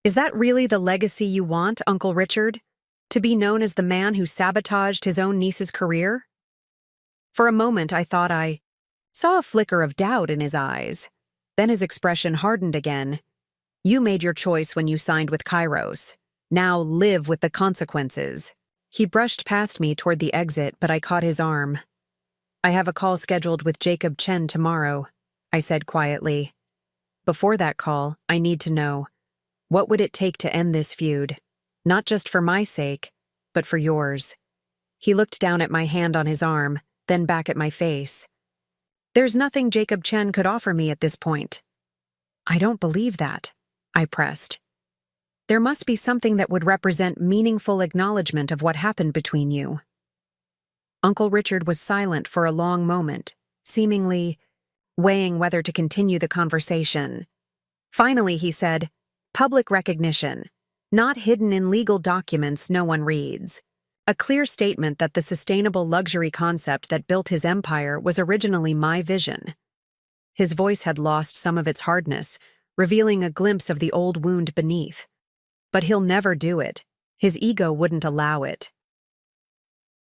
Is that really the legacy you want, Uncle Richard? To be known as the man who sabotaged his own niece's career? For a moment, I thought I saw a flicker of doubt in his eyes. Then his expression hardened again. You made your choice when you signed with Kairos. Now live with the consequences. He brushed past me toward the exit, but I caught his arm. I have a call scheduled with Jacob Chen tomorrow, I said quietly. Before that call, I need to know, what would it take to end this feud? Not just for my sake, but for yours. He looked down at my hand on his arm, then back at my face. There's nothing Jacob Chen could offer me at this point. I don't believe that, I pressed. There must be something that would represent meaningful acknowledgement of what happened between you. Uncle Richard was silent for a long moment, seemingly weighing whether to continue the conversation. Finally, he said, public recognition, not hidden in legal documents no one reads. A clear statement that the sustainable luxury concept that built his empire was originally my vision. His voice had lost some of its hardness, revealing a glimpse of the old wound beneath. But he'll never do it. His ego wouldn't allow it.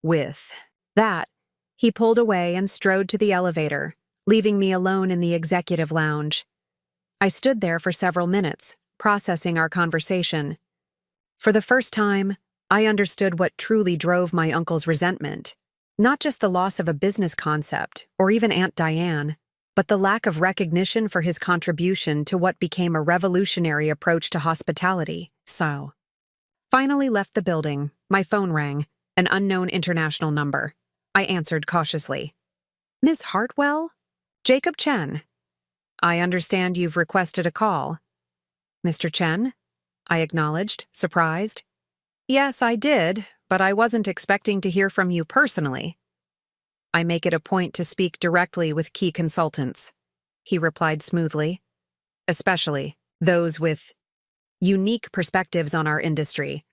With that, he pulled away and strode to the elevator, leaving me alone in the executive lounge. I stood there for several minutes, processing our conversation. For the first time, I understood what truly drove my uncle's resentment. Not just the loss of a business concept, or even Aunt Diane, but the lack of recognition for his contribution to what became a revolutionary approach to hospitality. So, finally left the building, my phone rang, an unknown international number. I answered cautiously. Miss Hartwell? Jacob Chen. I understand you've requested a call. Mr. Chen? I acknowledged, surprised. Yes, I did, but I wasn't expecting to hear from you personally. I make it a point to speak directly with key consultants, he replied smoothly, especially those with unique perspectives on our industry.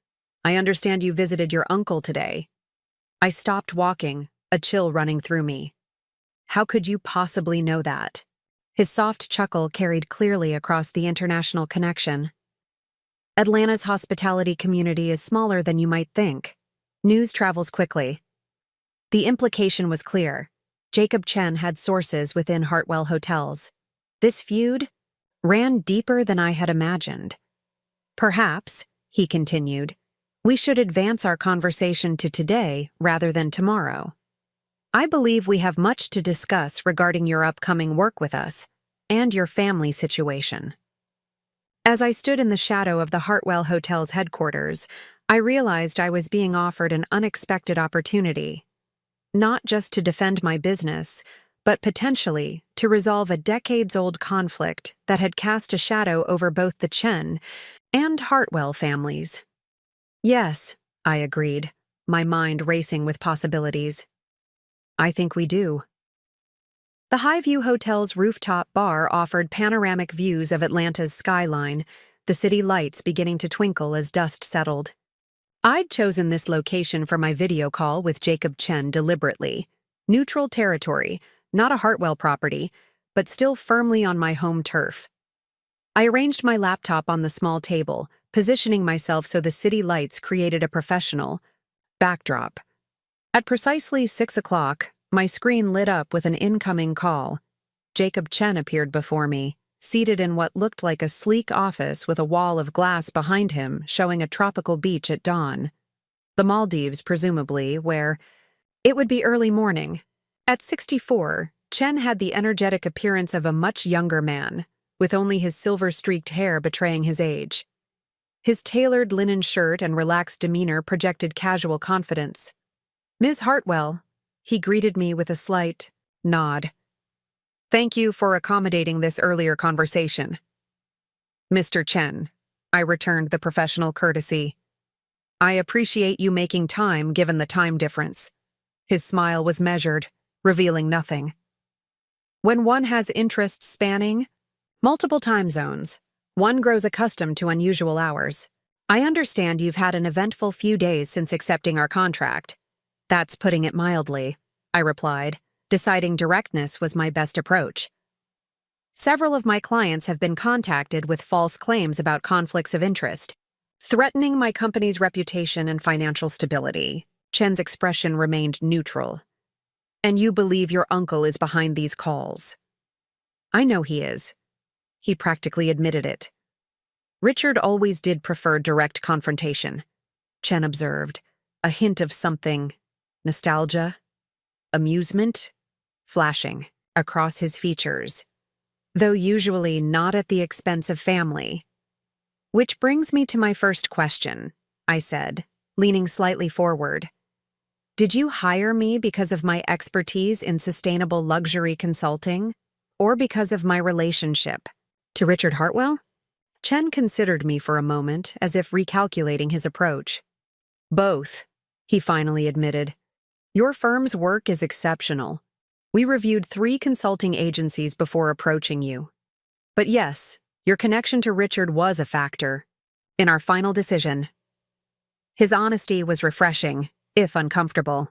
I understand you visited your uncle today. I stopped walking, a chill running through me. How could you possibly know that? His soft chuckle carried clearly across the international connection. Atlanta's hospitality community is smaller than you might think. News travels quickly. The implication was clear. Jacob Chen had sources within Hartwell Hotels. This feud ran deeper than I had imagined. Perhaps, he continued, we should advance our conversation to today rather than tomorrow. I believe we have much to discuss regarding your upcoming work with us and your family situation. As I stood in the shadow of the Hartwell Hotel's headquarters, I realized I was being offered an unexpected opportunity. Not just to defend my business, but potentially to resolve a decades-old conflict that had cast a shadow over both the Chen and Hartwell families. Yes, I agreed, my mind racing with possibilities. I think we do. The Highview Hotel's rooftop bar offered panoramic views of Atlanta's skyline, the city lights beginning to twinkle as dust settled. I'd chosen this location for my video call with Jacob Chen deliberately. Neutral territory, not a Hartwell property, but still firmly on my home turf. I arranged my laptop on the small table, positioning myself so the city lights created a professional backdrop. At precisely 6 o'clock, my screen lit up with an incoming call. Jacob Chen appeared before me, seated in what looked like a sleek office with a wall of glass behind him showing a tropical beach at dawn. The Maldives, presumably, where it would be early morning. At 64, Chen had the energetic appearance of a much younger man, with only his silver-streaked hair betraying his age. His tailored linen shirt and relaxed demeanor projected casual confidence. Ms. Hartwell, he greeted me with a slight nod. Thank you for accommodating this earlier conversation. Mr. Chen, I returned the professional courtesy. I appreciate you making time given the time difference. His smile was measured, revealing nothing. When one has interests spanning multiple time zones, one grows accustomed to unusual hours. I understand you've had an eventful few days since accepting our contract. That's putting it mildly, I replied, deciding directness was my best approach. Several of my clients have been contacted with false claims about conflicts of interest, threatening my company's reputation and financial stability. Chen's expression remained neutral. And you believe your uncle is behind these calls? I know he is. He practically admitted it. Richard always did prefer direct confrontation, Chen observed, a hint of something, nostalgia, amusement, flashing across his features, though usually not at the expense of family. Which brings me to my first question, I said, leaning slightly forward. Did you hire me because of my expertise in sustainable luxury consulting, or because of my relationship to Richard Hartwell? Chen considered me for a moment, as if recalculating his approach. Both, he finally admitted. Your firm's work is exceptional. We reviewed 3 consulting agencies before approaching you. But yes, your connection to Richard was a factor in our final decision. His honesty was refreshing, if uncomfortable.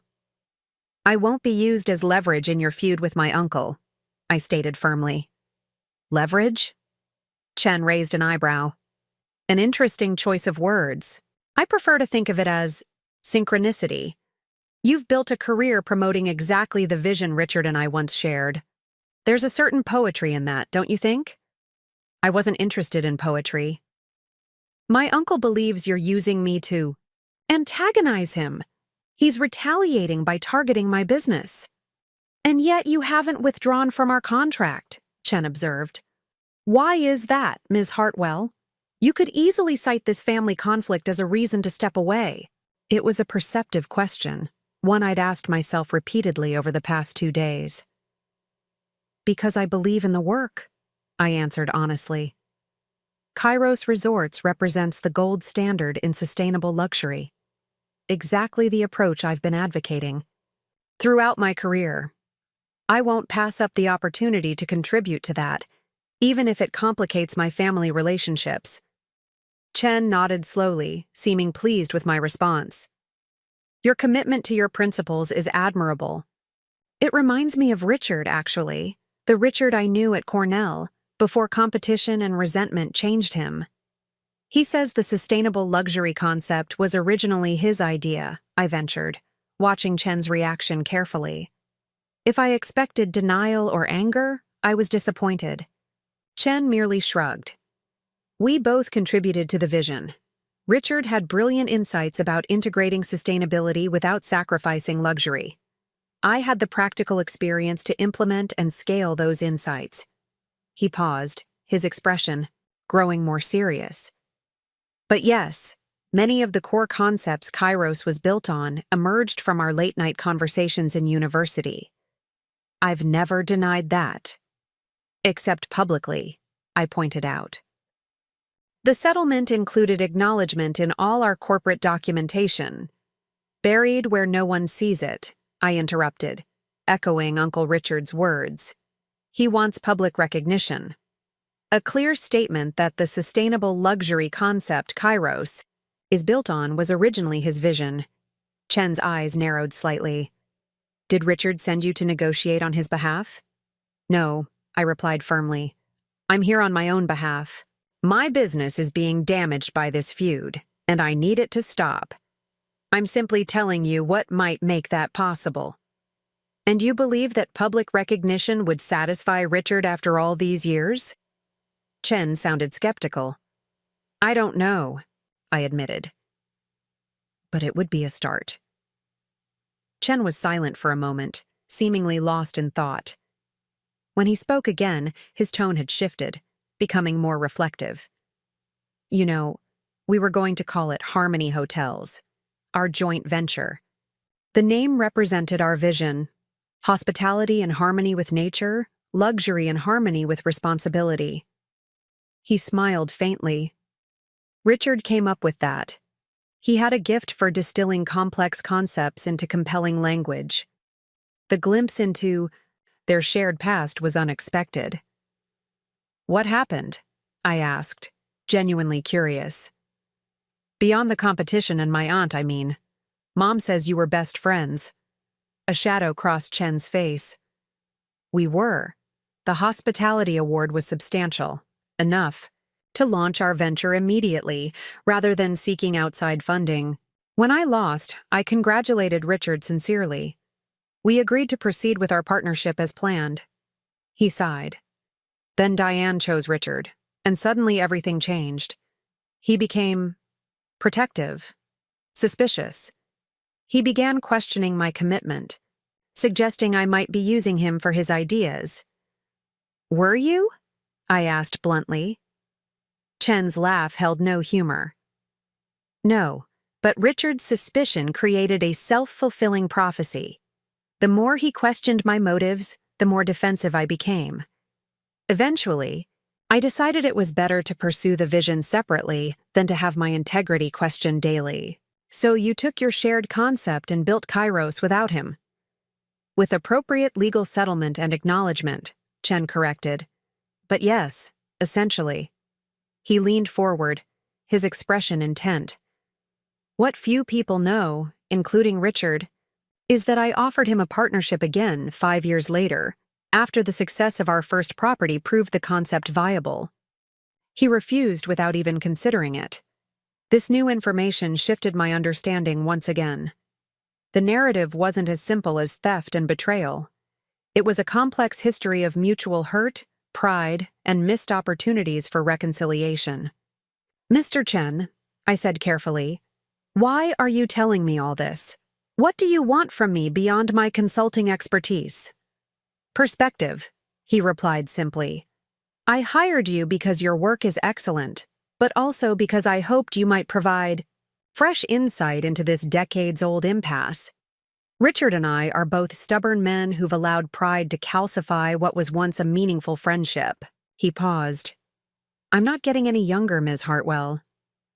I won't be used as leverage in your feud with my uncle, I stated firmly. Leverage? Chen raised an eyebrow. An interesting choice of words. I prefer to think of it as synchronicity. You've built a career promoting exactly the vision Richard and I once shared. There's a certain poetry in that, don't you think? I wasn't interested in poetry. My uncle believes you're using me to antagonize him. He's retaliating by targeting my business. And yet you haven't withdrawn from our contract, Chen observed. Why is that, Ms. Hartwell? You could easily cite this family conflict as a reason to step away. It was a perceptive question, one I'd asked myself repeatedly over the past 2 days. Because I believe in the work, I answered honestly. Kairos Resorts represents the gold standard in sustainable luxury. Exactly the approach I've been advocating. Throughout my career, I won't pass up the opportunity to contribute to that, even if it complicates my family relationships. Chen nodded slowly, seeming pleased with my response. Your commitment to your principles is admirable. It reminds me of Richard, actually, the Richard I knew at Cornell, before competition and resentment changed him. He says the sustainable luxury concept was originally his idea, I ventured, watching Chen's reaction carefully. If I expected denial or anger, I was disappointed. Chen merely shrugged. We both contributed to the vision. Richard had brilliant insights about integrating sustainability without sacrificing luxury. I had the practical experience to implement and scale those insights. He paused, his expression growing more serious. But yes, many of the core concepts Kairos was built on emerged from our late-night conversations in university. I've never denied that. Except publicly, I pointed out. The settlement included acknowledgement in all our corporate documentation. Buried where no one sees it, I interrupted, echoing Uncle Richard's words. He wants public recognition. A clear statement that the sustainable luxury concept Kairos is built on was originally his vision. Chen's eyes narrowed slightly. Did Richard send you to negotiate on his behalf? No, I replied firmly. I'm here on my own behalf. My business is being damaged by this feud, and I need it to stop. I'm simply telling you what might make that possible. And you believe that public recognition would satisfy Richard after all these years? Chen sounded skeptical. I don't know, I admitted. But it would be a start. Chen was silent for a moment, seemingly lost in thought. When he spoke again, his tone had shifted, becoming more reflective. You know, we were going to call it Harmony Hotels, our joint venture. The name represented our vision: hospitality in harmony with nature, luxury in harmony with responsibility. He smiled faintly. Richard came up with that. He had a gift for distilling complex concepts into compelling language. The glimpse into their shared past was unexpected. What happened? I asked, genuinely curious. Beyond the competition and my aunt, I mean. Mom says you were best friends. A shadow crossed Chen's face. We were. The hospitality award was substantial. Enough to launch our venture immediately, rather than seeking outside funding. When I lost, I congratulated Richard sincerely. We agreed to proceed with our partnership as planned. He sighed. Then Diane chose Richard, and suddenly everything changed. He became protective, suspicious. He began questioning my commitment, suggesting I might be using him for his ideas. Were you? I asked bluntly. Chen's laugh held no humor. No, but Richard's suspicion created a self-fulfilling prophecy. The more he questioned my motives, the more defensive I became. Eventually, I decided it was better to pursue the vision separately than to have my integrity questioned daily. So you took your shared concept and built Kairos without him. With appropriate legal settlement and acknowledgement, Chen corrected. But yes, essentially. He leaned forward, his expression intent. What few people know including Richard, is that I offered him a partnership again 5 years later, after the success of our first property proved the concept viable. He refused without even considering it. This new information shifted my understanding once again. The narrative wasn't as simple as theft and betrayal. It was a complex history of mutual hurt, pride, and missed opportunities for reconciliation. "Mr. Chen," I said carefully, "why are you telling me all this? What do you want from me beyond my consulting expertise?" "Perspective," he replied simply. "I hired you because your work is excellent, but also because I hoped you might provide fresh insight into this decades-old impasse. Richard and I are both stubborn men who've allowed pride to calcify what was once a meaningful friendship." He paused. "I'm not getting any younger, Ms. Hartwell.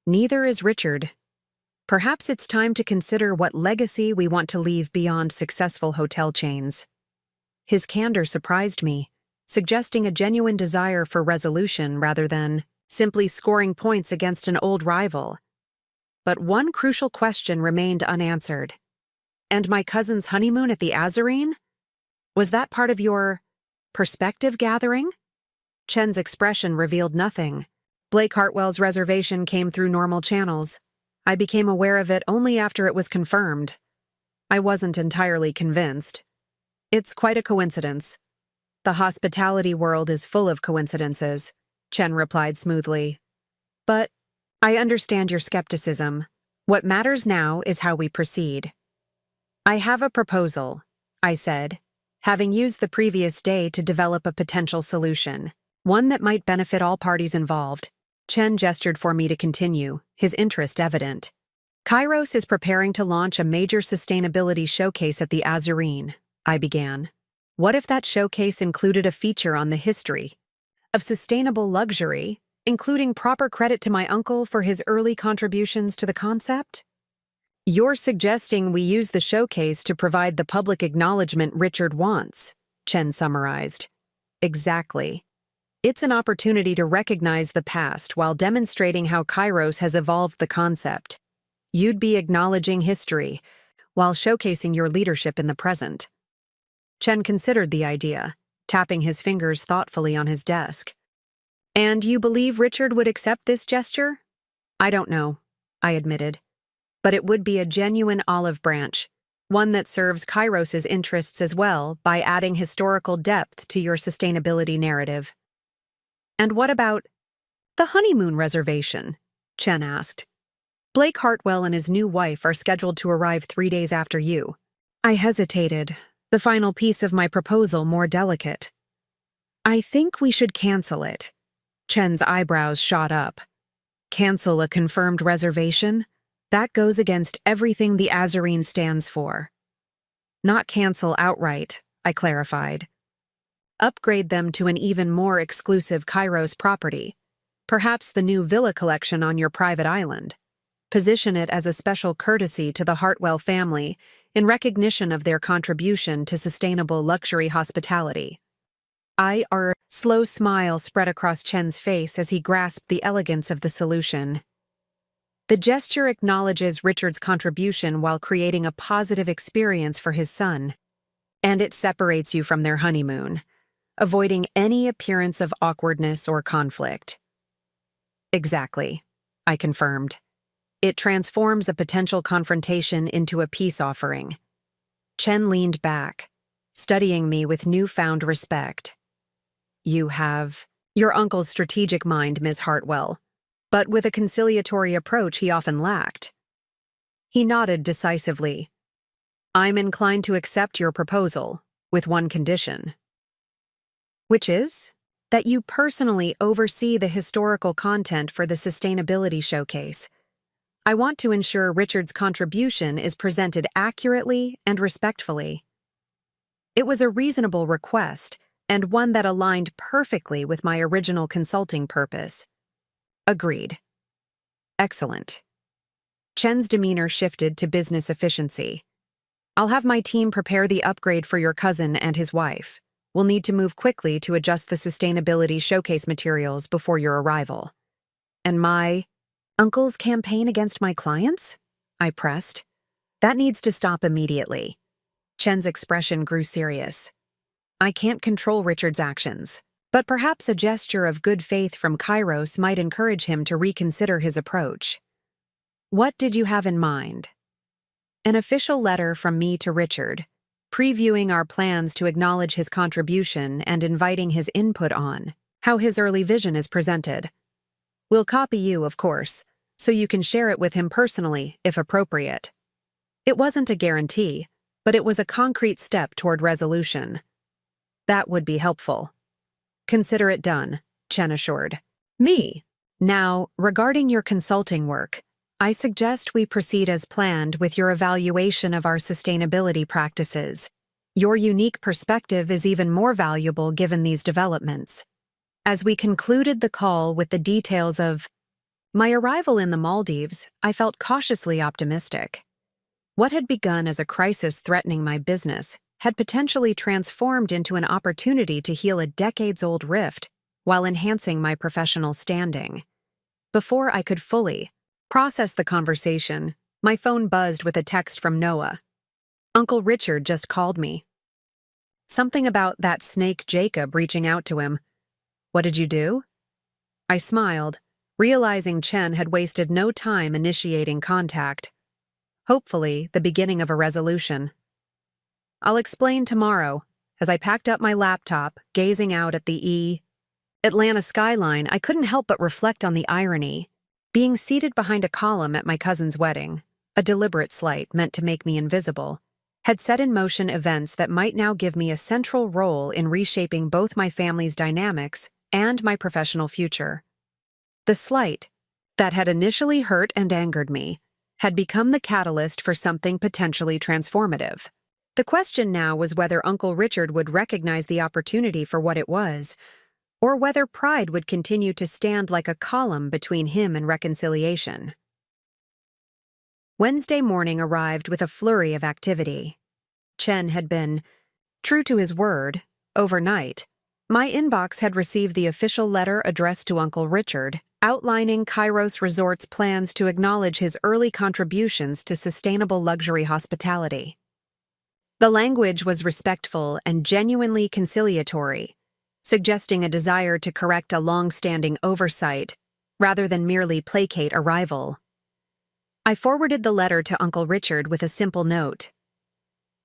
Neither is Richard. Perhaps it's time to consider what legacy we want to leave beyond successful hotel chains." His candor surprised me, suggesting a genuine desire for resolution rather than simply scoring points against an old rival. But one crucial question remained unanswered. "And my cousin's honeymoon at the Azarine? Was that part of your perspective gathering?" Chen's expression revealed nothing. Blake Hartwell's reservation came through normal channels. I became aware of it only after it was confirmed. I wasn't entirely convinced. "It's quite a coincidence. The hospitality world is full of coincidences," Chen replied smoothly. "But I understand your skepticism. What matters now is how we proceed." "I have a proposal," I said, having used the previous day to develop a potential solution, one that might benefit all parties involved. Chen gestured for me to continue, his interest evident. "Kairos is preparing to launch a major sustainability showcase at the Azarine," I began. "What if that showcase included a feature on the history of sustainable luxury, including proper credit to my uncle for his early contributions to the concept?" "You're suggesting we use the showcase to provide the public acknowledgement Richard wants," Chen summarized. "Exactly. It's an opportunity to recognize the past while demonstrating how Kairos has evolved the concept. You'd be acknowledging history while showcasing your leadership in the present." Chen considered the idea, tapping his fingers thoughtfully on his desk. "And you believe Richard would accept this gesture?" "I don't know," I admitted. "But it would be a genuine olive branch, one that serves Kairos's interests as well by adding historical depth to your sustainability narrative." "And what about the honeymoon reservation?" Chen asked. "Blake Hartwell and his new wife are scheduled to arrive 3 days after you." I hesitated, the final piece of my proposal more delicate. "I think we should cancel it." Chen's eyebrows shot up. "Cancel a confirmed reservation? That goes against everything the Azarine stands for." "Not cancel outright," I clarified. "Upgrade them to an even more exclusive Kairos property, perhaps the new villa collection on your private island. Position it as a special courtesy to the Hartwell family in recognition of their contribution to sustainable luxury hospitality." Slow smile spread across Chen's face as he grasped the elegance of the solution. "The gesture acknowledges Richard's contribution while creating a positive experience for his son. And it separates you from their honeymoon, avoiding any appearance of awkwardness or conflict." "Exactly," I confirmed. "It transforms a potential confrontation into a peace offering." Chen leaned back, studying me with newfound respect. "You have your uncle's strategic mind, Ms. Hartwell, but with a conciliatory approach he often lacked." He nodded decisively. "I'm inclined to accept your proposal, with one condition." "Which is?" "That you personally oversee the historical content for the sustainability showcase. I want to ensure Richard's contribution is presented accurately and respectfully." It was a reasonable request, and one that aligned perfectly with my original consulting purpose. "Agreed." "Excellent." Chen's demeanor shifted to business efficiency. "I'll have my team prepare the upgrade for your cousin and his wife. We'll need to move quickly to adjust the sustainability showcase materials before your arrival." "And my uncle's campaign against my clients?" I pressed. That needs to stop immediately. Chen's expression grew serious. I can't control Richard's actions, but perhaps a gesture of good faith from Kairos might encourage him to reconsider his approach. What did you have in mind? An official letter from me to Richard, previewing our plans to acknowledge his contribution and inviting his input on how his early vision is presented. We'll copy you, of course, so you can share it with him personally, if appropriate. It wasn't a guarantee, but it was a concrete step toward resolution. That would be helpful. Consider it done, Chen assured me. Now, regarding your consulting work, I suggest we proceed as planned with your evaluation of our sustainability practices. Your unique perspective is even more valuable given these developments. As we concluded the call with the details of my arrival in the Maldives, I felt cautiously optimistic. What had begun as a crisis threatening my business had potentially transformed into an opportunity to heal a decades-old rift while enhancing my professional standing. Before I could fully process the conversation, my phone buzzed with a text from Noah. Uncle Richard just called me. Something about that snake Jacob reaching out to him. What did you do? I smiled, realizing Chen had wasted no time initiating contact. Hopefully, the beginning of a resolution. I'll explain tomorrow. As I packed up my laptop, gazing out at the Atlanta skyline, I couldn't help but reflect on the irony. Being seated behind a column at my cousin's wedding, a deliberate slight meant to make me invisible, had set in motion events that might now give me a central role in reshaping both my family's dynamics and my professional future. The slight, that had initially hurt and angered me, had become the catalyst for something potentially transformative. The question now was whether Uncle Richard would recognize the opportunity for what it was, or whether pride would continue to stand like a column between him and reconciliation. Wednesday morning arrived with a flurry of activity. Chen had been true to his word. Overnight, my inbox had received the official letter addressed to Uncle Richard, outlining Kairos Resort's plans to acknowledge his early contributions to sustainable luxury hospitality. The language was respectful and genuinely conciliatory, suggesting a desire to correct a long-standing oversight rather than merely placate a rival. I forwarded the letter to Uncle Richard with a simple note.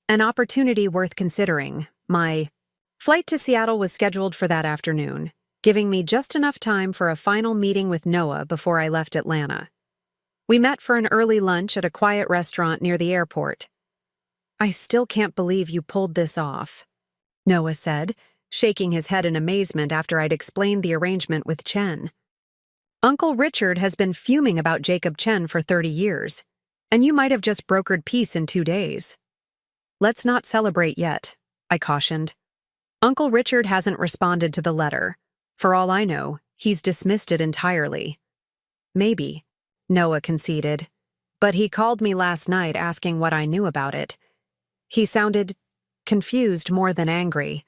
An opportunity worth considering. My flight to Seattle was scheduled for that afternoon, giving me just enough time for a final meeting with Noah before I left Atlanta. We met for an early lunch at a quiet restaurant near the airport. I still can't believe you pulled this off, Noah said, shaking his head in amazement after I'd explained the arrangement with Chen. Uncle Richard has been fuming about Jacob Chen for 30 years, and you might have just brokered peace in 2 days. Let's not celebrate yet, I cautioned. Uncle Richard hasn't responded to the letter. For all I know, he's dismissed it entirely. Maybe, Noah conceded, but he called me last night asking what I knew about it. He sounded confused more than angry,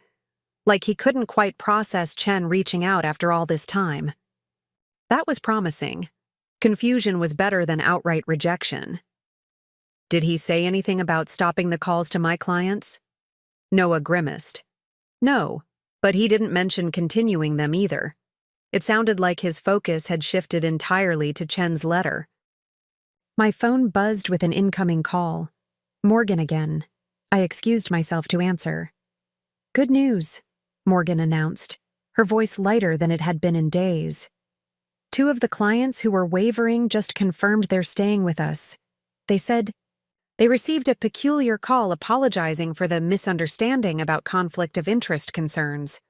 like he couldn't quite process Chen reaching out after all this time. That was promising. Confusion was better than outright rejection. Did he say anything about stopping the calls to my clients? Noah grimaced. No, but he didn't mention continuing them either. It sounded like his focus had shifted entirely to Chen's letter. My phone buzzed with an incoming call. Morgan again. I excused myself to answer. Good news, Morgan announced, her voice lighter than it had been in days. 2 of the clients who were wavering just confirmed they're staying with us. They said they received a peculiar call apologizing for the misunderstanding about conflict of interest concerns.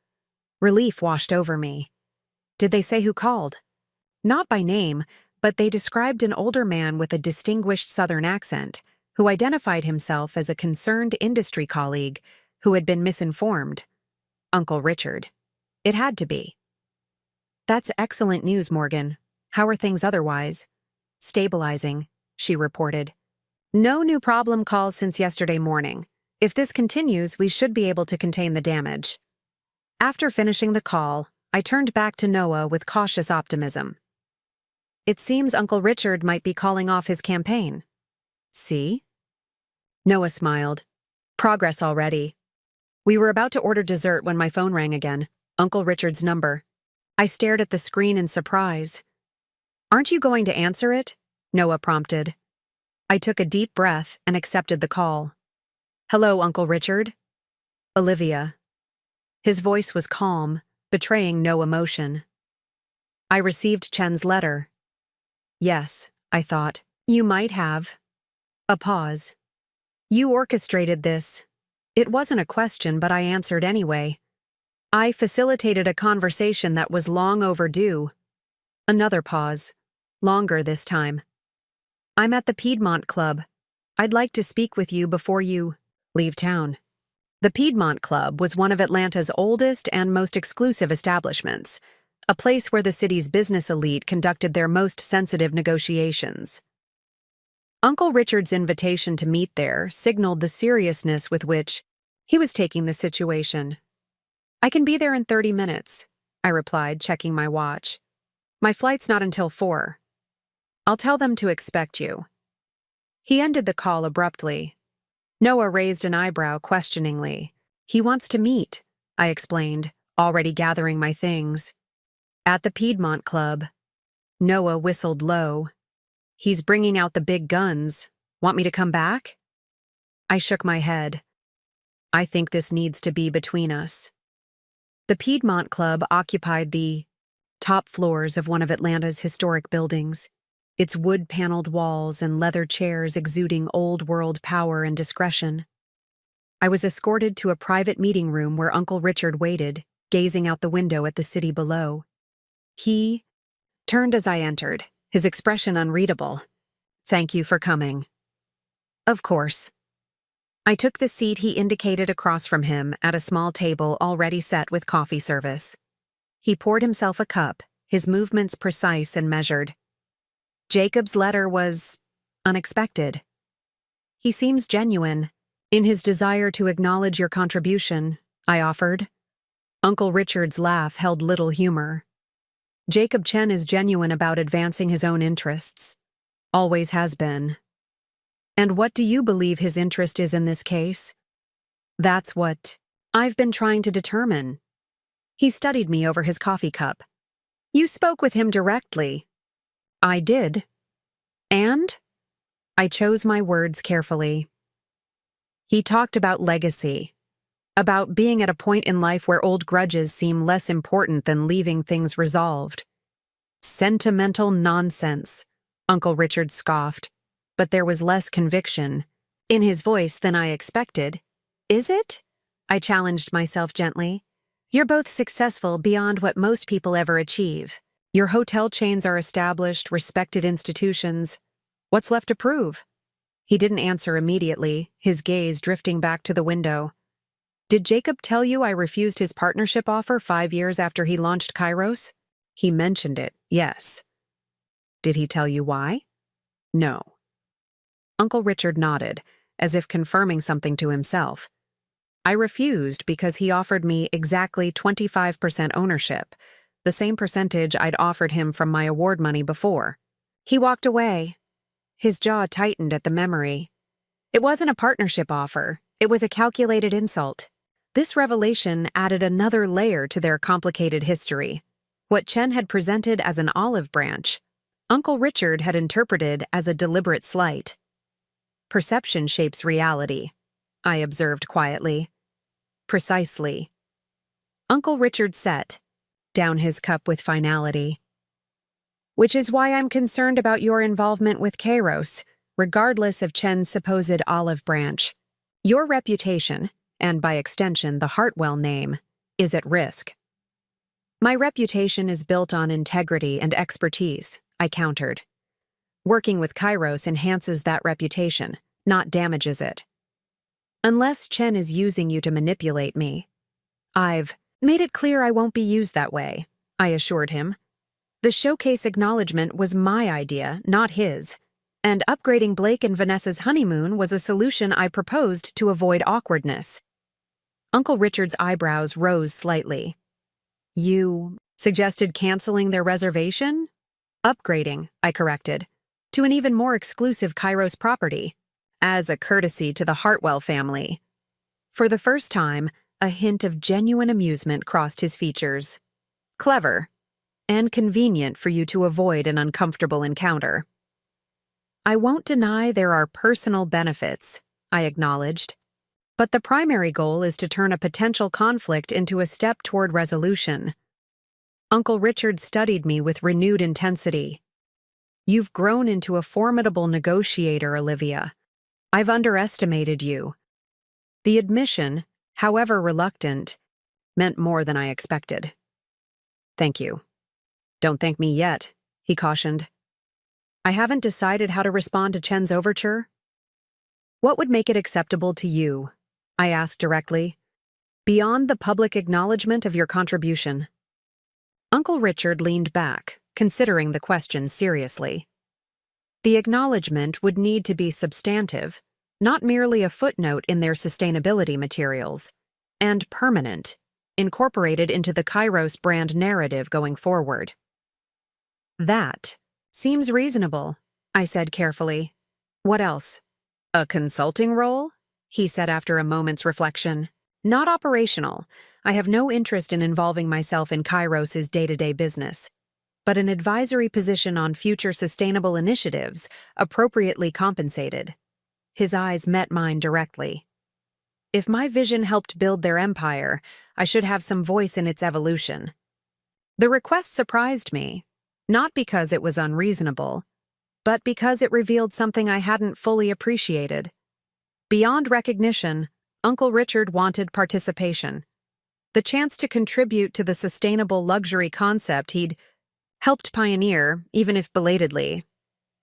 Relief washed over me. Did they say who called? Not by name, but they described an older man with a distinguished Southern accent who identified himself as a concerned industry colleague who had been misinformed. Uncle Richard. It had to be. That's excellent news, Morgan. How are things otherwise? Stabilizing, she reported. No new problem calls since yesterday morning. If this continues, we should be able to contain the damage. After finishing the call, I turned back to Noah with cautious optimism. It seems Uncle Richard might be calling off his campaign. See? Noah smiled. Progress already. We were about to order dessert when my phone rang again. Uncle Richard's number. I stared at the screen in surprise. Aren't you going to answer it? Noah prompted. I took a deep breath and accepted the call. Hello, Uncle Richard. Olivia. His voice was calm, betraying no emotion. I received Chen's letter. Yes, I thought. You might have. A pause. You orchestrated this. It wasn't a question, but I answered anyway. I facilitated a conversation that was long overdue. Another pause. Longer this time. I'm at the Piedmont Club. I'd like to speak with you before you leave town. The Piedmont Club was one of Atlanta's oldest and most exclusive establishments, a place where the city's business elite conducted their most sensitive negotiations. Uncle Richard's invitation to meet there signaled the seriousness with which he was taking the situation. I can be there in 30 minutes, I replied, checking my watch. My flight's not until 4. I'll tell them to expect you. He ended the call abruptly. Noah raised an eyebrow questioningly. He wants to meet, I explained, already gathering my things. At the Piedmont Club. Noah whistled low. He's bringing out the big guns. Want me to come back? I shook my head. I think this needs to be between us. The Piedmont Club occupied the top floors of one of Atlanta's historic buildings, its wood-paneled walls and leather chairs exuding old-world power and discretion. I was escorted to a private meeting room where Uncle Richard waited, gazing out the window at the city below. He turned as I entered, his expression unreadable. Thank you for coming. Of course. I took the seat he indicated across from him at a small table already set with coffee service. He poured himself a cup, his movements precise and measured. Jacob's letter was unexpected. He seems genuine in his desire to acknowledge your contribution, I offered. Uncle Richard's laugh held little humor. Jacob Chen is genuine about advancing his own interests. Always has been. And what do you believe his interest is in this case? That's what I've been trying to determine. He studied me over his coffee cup. You spoke with him directly. I did. And? I chose my words carefully. He talked about legacy, about being at a point in life where old grudges seem less important than leaving things resolved. Sentimental nonsense, Uncle Richard scoffed, but there was less conviction in his voice than I expected. Is it? I challenged myself gently. You're both successful beyond what most people ever achieve. Your hotel chains are established, respected institutions. What's left to prove? He didn't answer immediately, his gaze drifting back to the window. Did Jacob tell you I refused his partnership offer 5 years after he launched Kairos? He mentioned it, yes. Did he tell you why? No. Uncle Richard nodded, as if confirming something to himself. I refused because he offered me exactly 25% ownership, the same percentage I'd offered him from my award money before. He walked away. His jaw tightened at the memory. It wasn't a partnership offer. It was a calculated insult. This revelation added another layer to their complicated history. What Chen had presented as an olive branch, Uncle Richard had interpreted as a deliberate slight. Perception shapes reality, I observed quietly. Precisely. Uncle Richard set down his cup with finality. Which is why I'm concerned about your involvement with Kairos, regardless of Chen's supposed olive branch. Your reputation, and by extension the Hartwell name, is at risk. My reputation is built on integrity and expertise, I countered. Working with Kairos enhances that reputation, not damages it. Unless Chen is using you to manipulate me. I've made it clear I won't be used that way, I assured him. The showcase acknowledgement was my idea, not his, and upgrading Blake and Vanessa's honeymoon was a solution I proposed to avoid awkwardness. Uncle Richard's eyebrows rose slightly. You suggested canceling their reservation? Upgrading, I corrected, to an even more exclusive Kairos property. as a courtesy to the Hartwell family. For the first time, a hint of genuine amusement crossed his features. Clever, and convenient for you to avoid an uncomfortable encounter. I won't deny there are personal benefits, I acknowledged. But the primary goal is to turn a potential conflict into a step toward resolution. Uncle Richard studied me with renewed intensity. You've grown into a formidable negotiator, Olivia. I've underestimated you. The admission, however reluctant, meant more than I expected. Thank you. Don't thank me yet, he cautioned. I haven't decided how to respond to Chen's overture. What would make it acceptable to you? I asked directly. Beyond the public acknowledgement of your contribution. Uncle Richard leaned back, considering the question seriously. The acknowledgement would need to be substantive, not merely a footnote in their sustainability materials, and permanent, incorporated into the Kairos brand narrative going forward. That seems reasonable, I said carefully. What else? A consulting role? He said after a moment's reflection. Not operational. I have no interest in involving myself in Kairos's day-to-day business, but an advisory position on future sustainable initiatives, appropriately compensated. His eyes met mine directly. If my vision helped build their empire, I should have some voice in its evolution. The request surprised me, not because it was unreasonable, but because it revealed something I hadn't fully appreciated. Beyond recognition, Uncle Richard wanted participation. The chance to contribute to the sustainable luxury concept he'd helped pioneer, even if belatedly.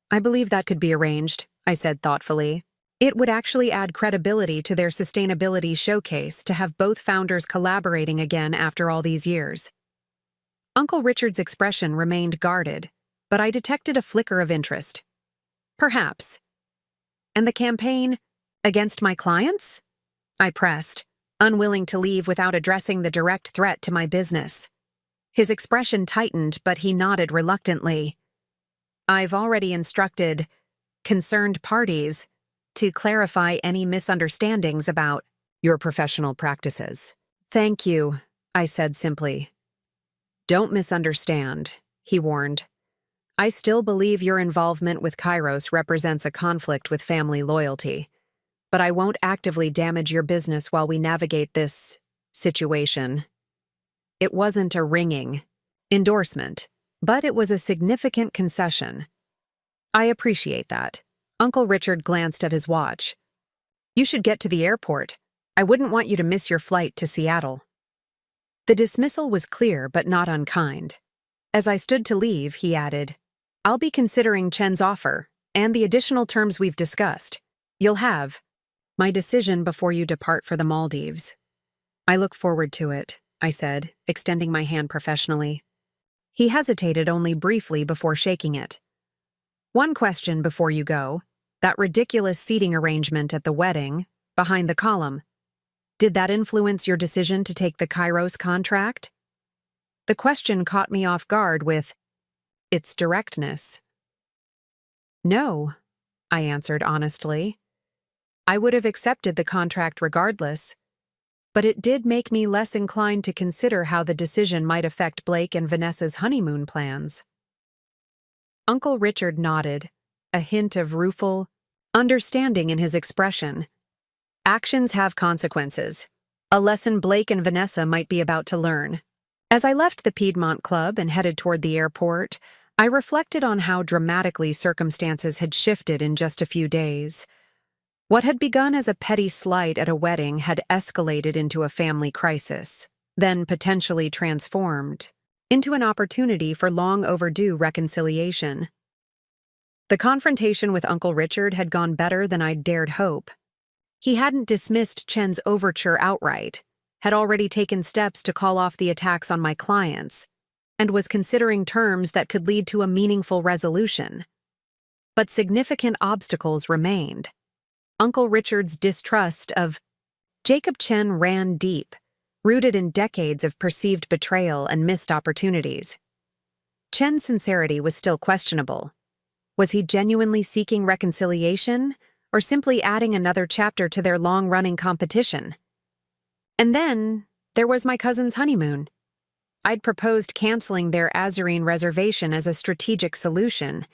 I believe that could be arranged, I said thoughtfully. It would actually add credibility to their sustainability showcase to have both founders collaborating again after all these years. Uncle Richard's expression remained guarded, but I detected a flicker of interest. Perhaps. And the campaign against my clients? I pressed, unwilling to leave without addressing the direct threat to my business. His expression tightened, but he nodded reluctantly. I've already instructed concerned parties to clarify any misunderstandings about your professional practices. Thank you, I said simply. Don't misunderstand, he warned. I still believe your involvement with Kairos represents a conflict with family loyalty, but I won't actively damage your business while we navigate this situation. It wasn't a ringing endorsement, but it was a significant concession. I appreciate that. Uncle Richard glanced at his watch. You should get to the airport. I wouldn't want you to miss your flight to Seattle. The dismissal was clear but not unkind. As I stood to leave, he added, I'll be considering Chen's offer and the additional terms we've discussed. You'll have my decision before you depart for the Maldives. I look forward to it, I said, extending my hand professionally. He hesitated only briefly before shaking it. One question before you go. That ridiculous seating arrangement at the wedding, behind the column. Did that influence your decision to take the Kairos contract? The question caught me off guard with its directness. No, I answered honestly. I would have accepted the contract regardless, but it did make me less inclined to consider how the decision might affect Blake and Vanessa's honeymoon plans. Uncle Richard nodded, a hint of rueful understanding in his expression. Actions have consequences, a lesson Blake and Vanessa might be about to learn. As I left the Piedmont Club and headed toward the airport, I reflected on how dramatically circumstances had shifted in just a few days. What had begun as a petty slight at a wedding had escalated into a family crisis, then potentially transformed into an opportunity for long overdue reconciliation. The confrontation with Uncle Richard had gone better than I'd dared hope. He hadn't dismissed Chen's overture outright, had already taken steps to call off the attacks on my clients, and was considering terms that could lead to a meaningful resolution. But significant obstacles remained. Uncle Richard's distrust of Jacob Chen ran deep, rooted in decades of perceived betrayal and missed opportunities. Chen's sincerity was still questionable. Was he genuinely seeking reconciliation, or simply adding another chapter to their long-running competition. And then there was my cousin's honeymoon. I'd proposed canceling their Azarine reservation as a strategic solution,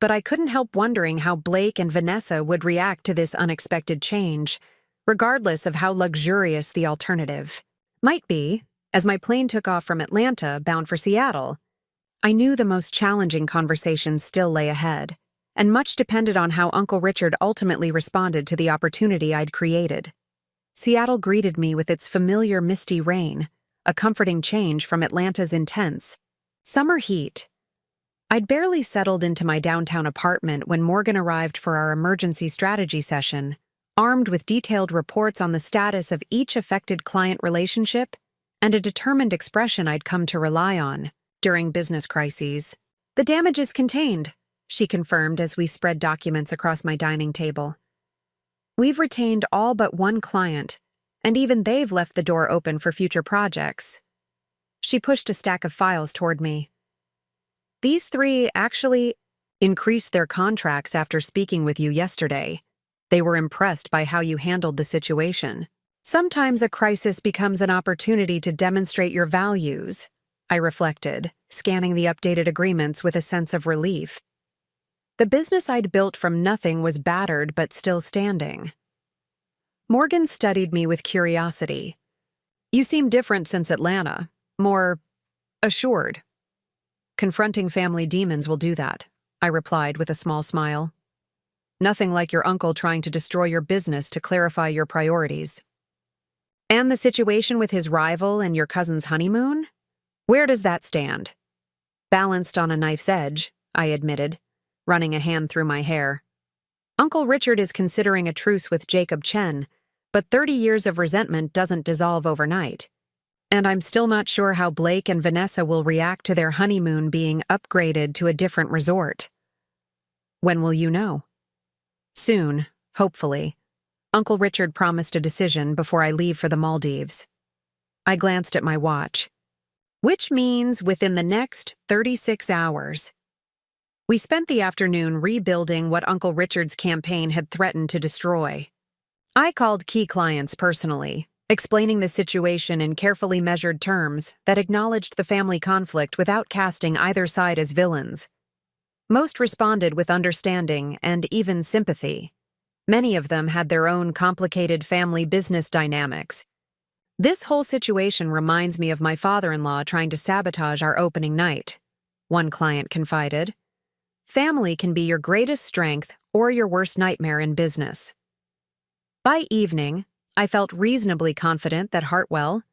but I couldn't help wondering how Blake and Vanessa would react to this unexpected change, regardless of how luxurious the alternative might be. As my plane took off from Atlanta, bound for Seattle, I knew the most challenging conversations still lay ahead, and much depended on how Uncle Richard ultimately responded to the opportunity I'd created. Seattle greeted me with its familiar misty rain, a comforting change from Atlanta's intense summer heat. I'd barely settled into my downtown apartment when Morgan arrived for our emergency strategy session, armed with detailed reports on the status of each affected client relationship and a determined expression I'd come to rely on during business crises. "The damage is contained," she confirmed as we spread documents across my dining table. "We've retained all but one client, and even they've left the door open for future projects." She pushed a stack of files toward me. "These three actually increased their contracts after speaking with you yesterday. They were impressed by how you handled the situation. Sometimes a crisis becomes an opportunity to demonstrate your values," I reflected, scanning the updated agreements with a sense of relief. The business I'd built from nothing was battered but still standing. Morgan studied me with curiosity. "You seem different since Atlanta, more assured." "Confronting family demons will do that," I replied with a small smile. "Nothing like your uncle trying to destroy your business to clarify your priorities." "And the situation with his rival and your cousin's honeymoon? Where does that stand?" "Balanced on a knife's edge," I admitted, running a hand through my hair. "Uncle Richard is considering a truce with Jacob Chen, but 30 years of resentment doesn't dissolve overnight. And I'm still not sure how Blake and Vanessa will react to their honeymoon being upgraded to a different resort." "When will you know?" "Soon, hopefully. Uncle Richard promised a decision before I leave for the Maldives." I glanced at my watch. "Which means within the next 36 hours. We spent the afternoon rebuilding what Uncle Richard's campaign had threatened to destroy. I called key clients personally, explaining the situation in carefully measured terms that acknowledged the family conflict without casting either side as villains. Most responded with understanding and even sympathy. Many of them had their own complicated family business dynamics. "This whole situation reminds me of my father-in-law trying to sabotage our opening night," one client confided. "Family can be your greatest strength or your worst nightmare in business." By evening, I felt reasonably confident that Hartwell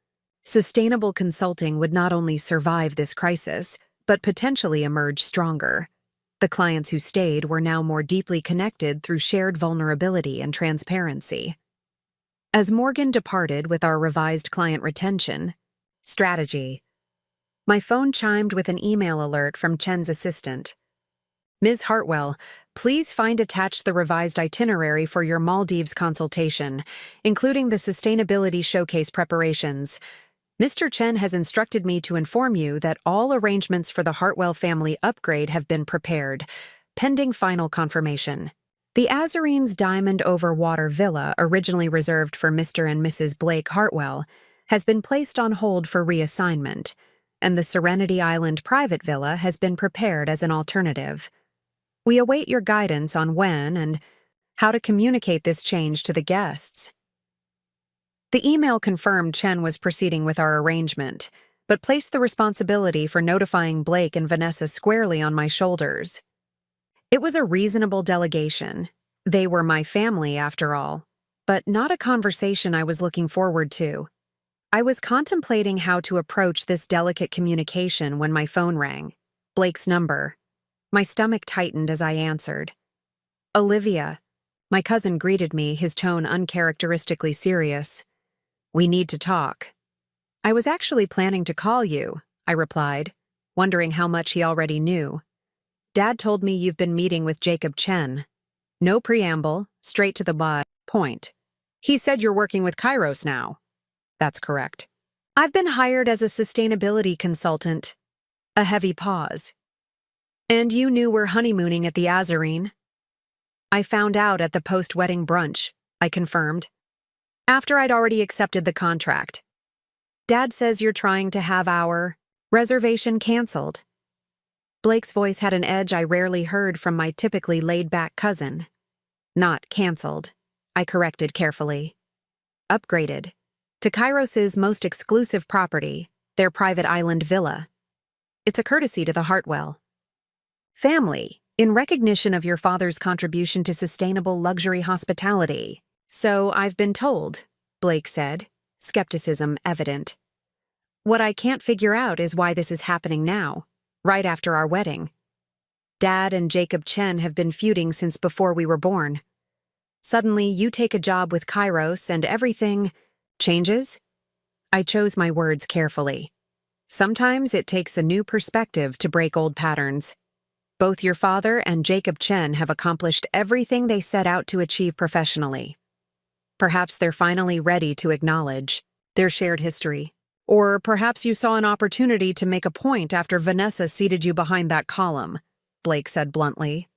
Sustainable Consulting would not only survive this crisis, but potentially emerge stronger. The clients who stayed were now more deeply connected through shared vulnerability and transparency. As Morgan departed with our revised client retention strategy, my phone chimed with an email alert from Chen's assistant. "Ms. Hartwell, please find attached the revised itinerary for your Maldives consultation, including the sustainability showcase preparations. Mr. Chen has instructed me to inform you that all arrangements for the Hartwell family upgrade have been prepared, pending final confirmation." The Azarine's Diamond Over Water Villa, originally reserved for Mr. and Mrs. Blake Hartwell, has been placed on hold for reassignment, and the Serenity Island private villa has been prepared as an alternative. We await your guidance on when and how to communicate this change to the guests. The email confirmed Chen was proceeding with our arrangement, but placed the responsibility for notifying Blake and Vanessa squarely on my shoulders. It was a reasonable delegation. They were my family, after all, but not a conversation I was looking forward to. I was contemplating how to approach this delicate communication when my phone rang. Blake's number. My stomach tightened as I answered. "Olivia." My cousin greeted me, his tone uncharacteristically serious. "We need to talk." "I was actually planning to call you," I replied, wondering how much he already knew. "Dad told me you've been meeting with Jacob Chen." No preamble, straight to the point. "He said you're working with Kairos now." "That's correct." "I've been hired as a sustainability consultant." A heavy pause. "And you knew we're honeymooning at the Azarine?" I found out at the post-wedding brunch, I confirmed, after I'd already accepted the contract. Dad says you're trying to have our reservation canceled. Blake's voice had an edge I rarely heard from my typically laid-back cousin. Not canceled, I corrected carefully. Upgraded. To Kairos's most exclusive property, their private island villa. It's a courtesy to the Hartwell family, in recognition of your father's contribution to sustainable luxury hospitality. So I've been told, Blake said, skepticism evident. What I can't figure out is why this is happening now, right after our wedding. Dad and Jacob Chen have been feuding since before we were born. Suddenly, you take a job with Kairos and everything changes? I chose my words carefully. Sometimes it takes a new perspective to break old patterns. Both your father and Jacob Chen have accomplished everything they set out to achieve professionally. Perhaps they're finally ready to acknowledge their shared history. Or perhaps you saw an opportunity to make a point after Vanessa seated you behind that column, Blake said bluntly.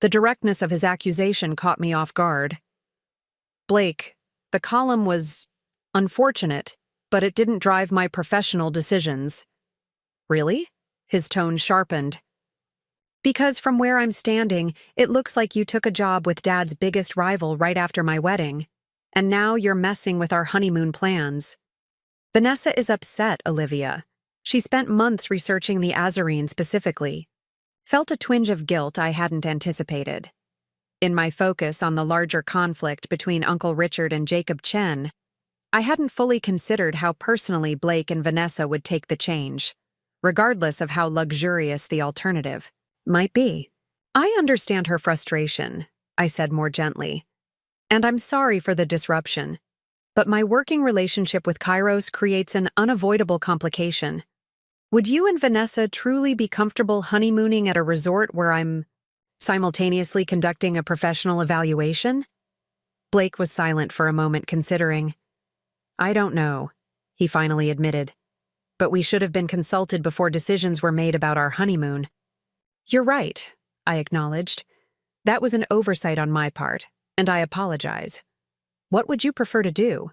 The directness of his accusation caught me off guard. Blake, the column was unfortunate, but it didn't drive my professional decisions. Really? His tone sharpened. Because from where I'm standing, it looks like you took a job with Dad's biggest rival right after my wedding, and now you're messing with our honeymoon plans. Vanessa is upset, Olivia. She spent months researching the Azarine specifically. Felt a twinge of guilt I hadn't anticipated. In my focus on the larger conflict between Uncle Richard and Jacob Chen, I hadn't fully considered how personally Blake and Vanessa would take the change, regardless of how luxurious the alternative might be. I understand her frustration, I said more gently, and I'm sorry for the disruption. But my working relationship with Kairos creates an unavoidable complication. Would you and Vanessa truly be comfortable honeymooning at a resort where I'm simultaneously conducting a professional evaluation? Blake was silent for a moment, considering. I don't know, he finally admitted. But we should have been consulted before decisions were made about our honeymoon. You're right, I acknowledged. That was an oversight on my part, and I apologize. What would you prefer to do?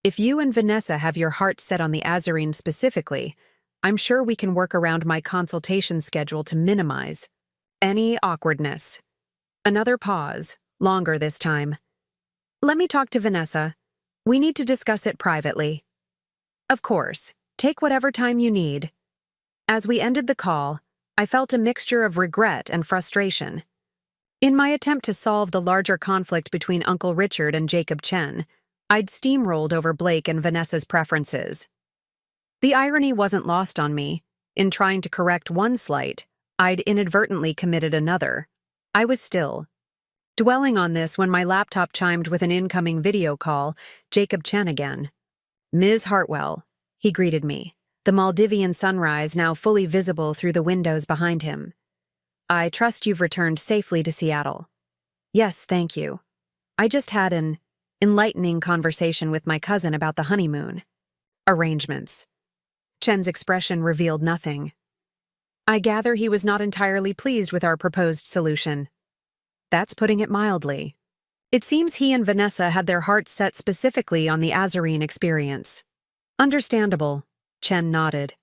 If you and Vanessa have your hearts set on the Azarine specifically, I'm sure we can work around my consultation schedule to minimize any awkwardness. Another pause, longer this time. Let me talk to Vanessa. We need to discuss it privately. Of course, take whatever time you need. As we ended the call, I felt a mixture of regret and frustration. In my attempt to solve the larger conflict between Uncle Richard and Jacob Chen, I'd steamrolled over Blake and Vanessa's preferences. The irony wasn't lost on me. In trying to correct one slight, I'd inadvertently committed another. I was still dwelling on this when my laptop chimed with an incoming video call, Jacob Chen again. Ms. Hartwell, he greeted me, the Maldivian sunrise now fully visible through the windows behind him. I trust you've returned safely to Seattle. Yes, thank you. I just had an enlightening conversation with my cousin about the honeymoon arrangements. Chen's expression revealed nothing. I gather he was not entirely pleased with our proposed solution. That's putting it mildly. It seems he and Vanessa had their hearts set specifically on the Azarine experience. Understandable, Chen nodded.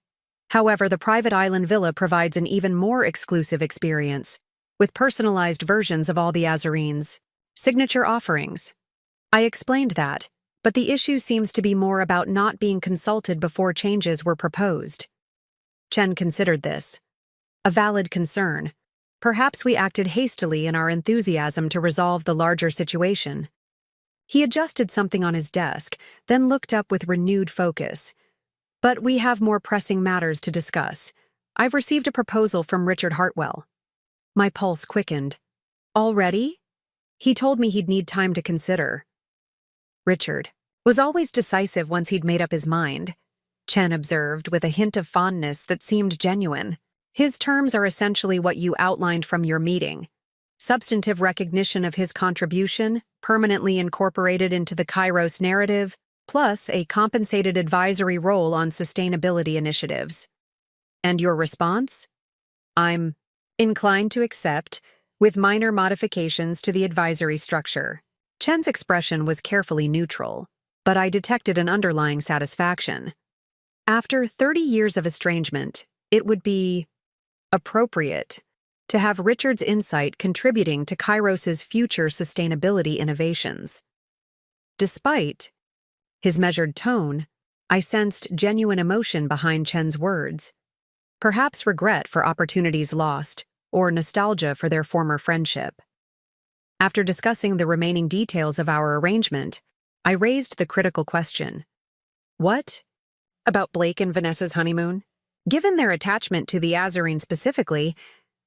However, the private island villa provides an even more exclusive experience, with personalized versions of all the Azarines, signature offerings. I explained that, but the issue seems to be more about not being consulted before changes were proposed. Chen considered this. A valid concern. Perhaps we acted hastily in our enthusiasm to resolve the larger situation. He adjusted something on his desk, then looked up with renewed focus. But we have more pressing matters to discuss. I've received a proposal from Richard Hartwell. My pulse quickened. Already? He told me he'd need time to consider. Richard was always decisive once he'd made up his mind, Chen observed with a hint of fondness that seemed genuine. His terms are essentially what you outlined from your meeting. Substantive recognition of his contribution, permanently incorporated into the Kairos narrative, plus a compensated advisory role on sustainability initiatives. And your response? I'm inclined to accept, with minor modifications to the advisory structure. Chen's expression was carefully neutral, but I detected an underlying satisfaction. After 30 years of estrangement, it would be appropriate to have Richard's insight contributing to Kairos's future sustainability innovations. Despite his measured tone, I sensed genuine emotion behind Chen's words, perhaps regret for opportunities lost or nostalgia for their former friendship. After discussing the remaining details of our arrangement, I raised the critical question. What about Blake and Vanessa's honeymoon? Given their attachment to the Azarine specifically,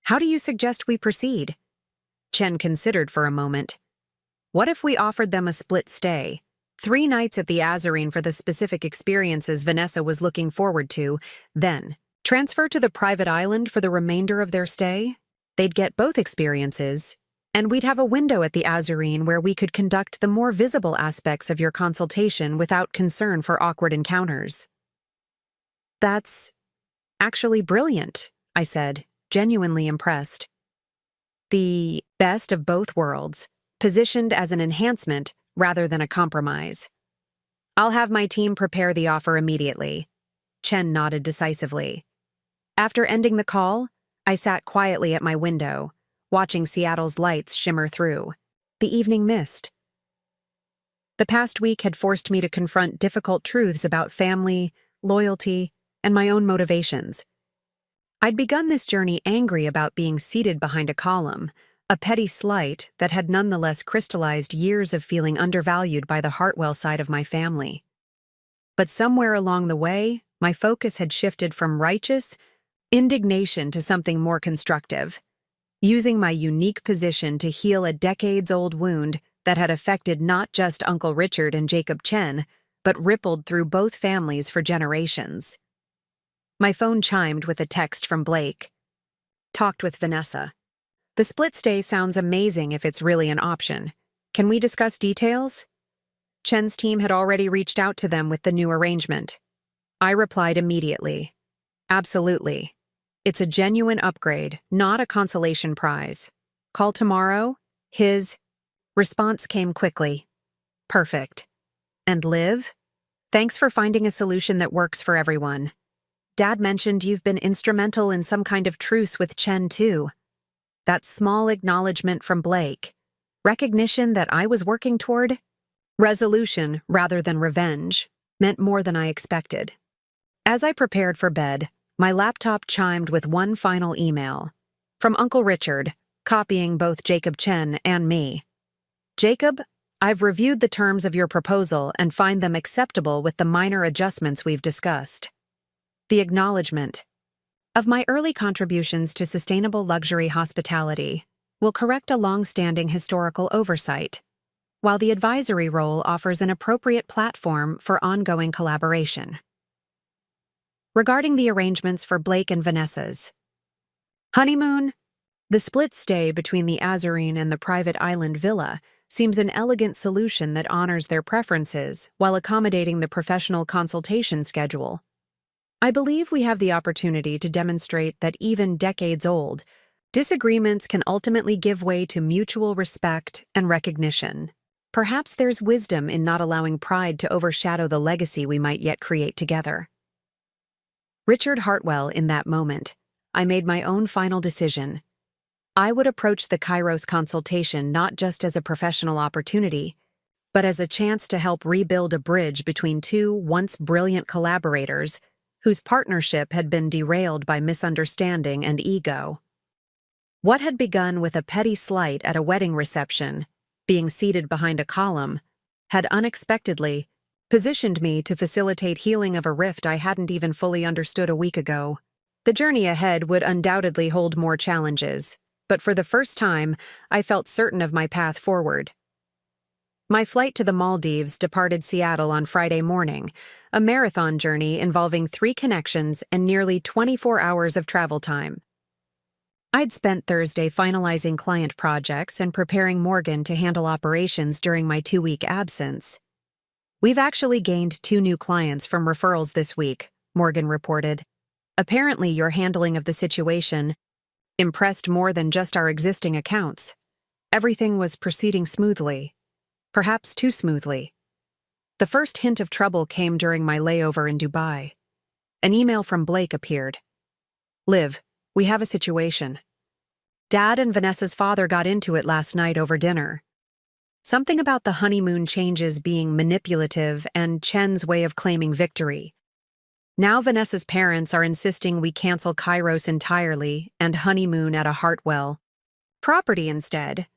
how do you suggest we proceed? Chen considered for a moment. What if we offered them a split stay? 3 nights at the Azarine for the specific experiences Vanessa was looking forward to, then transfer to the private island for the remainder of their stay? They'd get both experiences, and we'd have a window at the Azarine where we could conduct the more visible aspects of your consultation without concern for awkward encounters. That's actually brilliant, I said, genuinely impressed. The best of both worlds, positioned as an enhancement rather than a compromise. I'll have my team prepare the offer immediately. Chen nodded decisively. After ending the call, I sat quietly at my window, watching Seattle's lights shimmer through the evening mist. The past week had forced me to confront difficult truths about family, loyalty, and my own motivations. I'd begun this journey angry about being seated behind a column, a petty slight that had nonetheless crystallized years of feeling undervalued by the Hartwell side of my family. But somewhere along the way, my focus had shifted from righteous indignation to something more constructive, using my unique position to heal a decades-old wound that had affected not just Uncle Richard and Jacob Chen, but rippled through both families for generations. My phone chimed with a text from Blake. Talked with Vanessa. The split stay sounds amazing if it's really an option. Can we discuss details? Chen's team had already reached out to them with the new arrangement. I replied immediately. Absolutely. It's a genuine upgrade, not a consolation prize. Call tomorrow? His response came quickly. Perfect. And Liv? Thanks for finding a solution that works for everyone. Dad mentioned you've been instrumental in some kind of truce with Chen too. That small acknowledgement from Blake. Recognition that I was working toward resolution rather than revenge meant more than I expected. As I prepared for bed, my laptop chimed with one final email. From Uncle Richard, copying both Jacob Chen and me. Jacob, I've reviewed the terms of your proposal and find them acceptable with the minor adjustments we've discussed. The acknowledgement of my early contributions to sustainable luxury hospitality will correct a long-standing historical oversight, while the advisory role offers an appropriate platform for ongoing collaboration. Regarding the arrangements for Blake and Vanessa's honeymoon, the split stay between the Azarine and the private island villa seems an elegant solution that honors their preferences while accommodating the professional consultation schedule. I believe we have the opportunity to demonstrate that even decades old, disagreements can ultimately give way to mutual respect and recognition. Perhaps there's wisdom in not allowing pride to overshadow the legacy we might yet create together. Richard Hartwell, in that moment, I made my own final decision. I would approach the Kairos consultation not just as a professional opportunity, but as a chance to help rebuild a bridge between two once brilliant collaborators whose partnership had been derailed by misunderstanding and ego. What had begun with a petty slight at a wedding reception, being seated behind a column, had unexpectedly positioned me to facilitate healing of a rift I hadn't even fully understood a week ago. The journey ahead would undoubtedly hold more challenges, but for the first time, I felt certain of my path forward. My flight to the Maldives departed Seattle on Friday morning, a marathon journey involving 3 connections and nearly 24 hours of travel time. I'd spent Thursday finalizing client projects and preparing Morgan to handle operations during my 2-week absence. We've actually gained 2 new clients from referrals this week, Morgan reported. Apparently your handling of the situation impressed more than just our existing accounts. Everything was proceeding smoothly, perhaps too smoothly. The first hint of trouble came during my layover in Dubai. An email from Blake appeared. "Liv, we have a situation. Dad and Vanessa's father got into it last night over dinner. Something about the honeymoon changes being manipulative and Chen's way of claiming victory. Now Vanessa's parents are insisting we cancel Kairos entirely and honeymoon at a Hartwell property instead.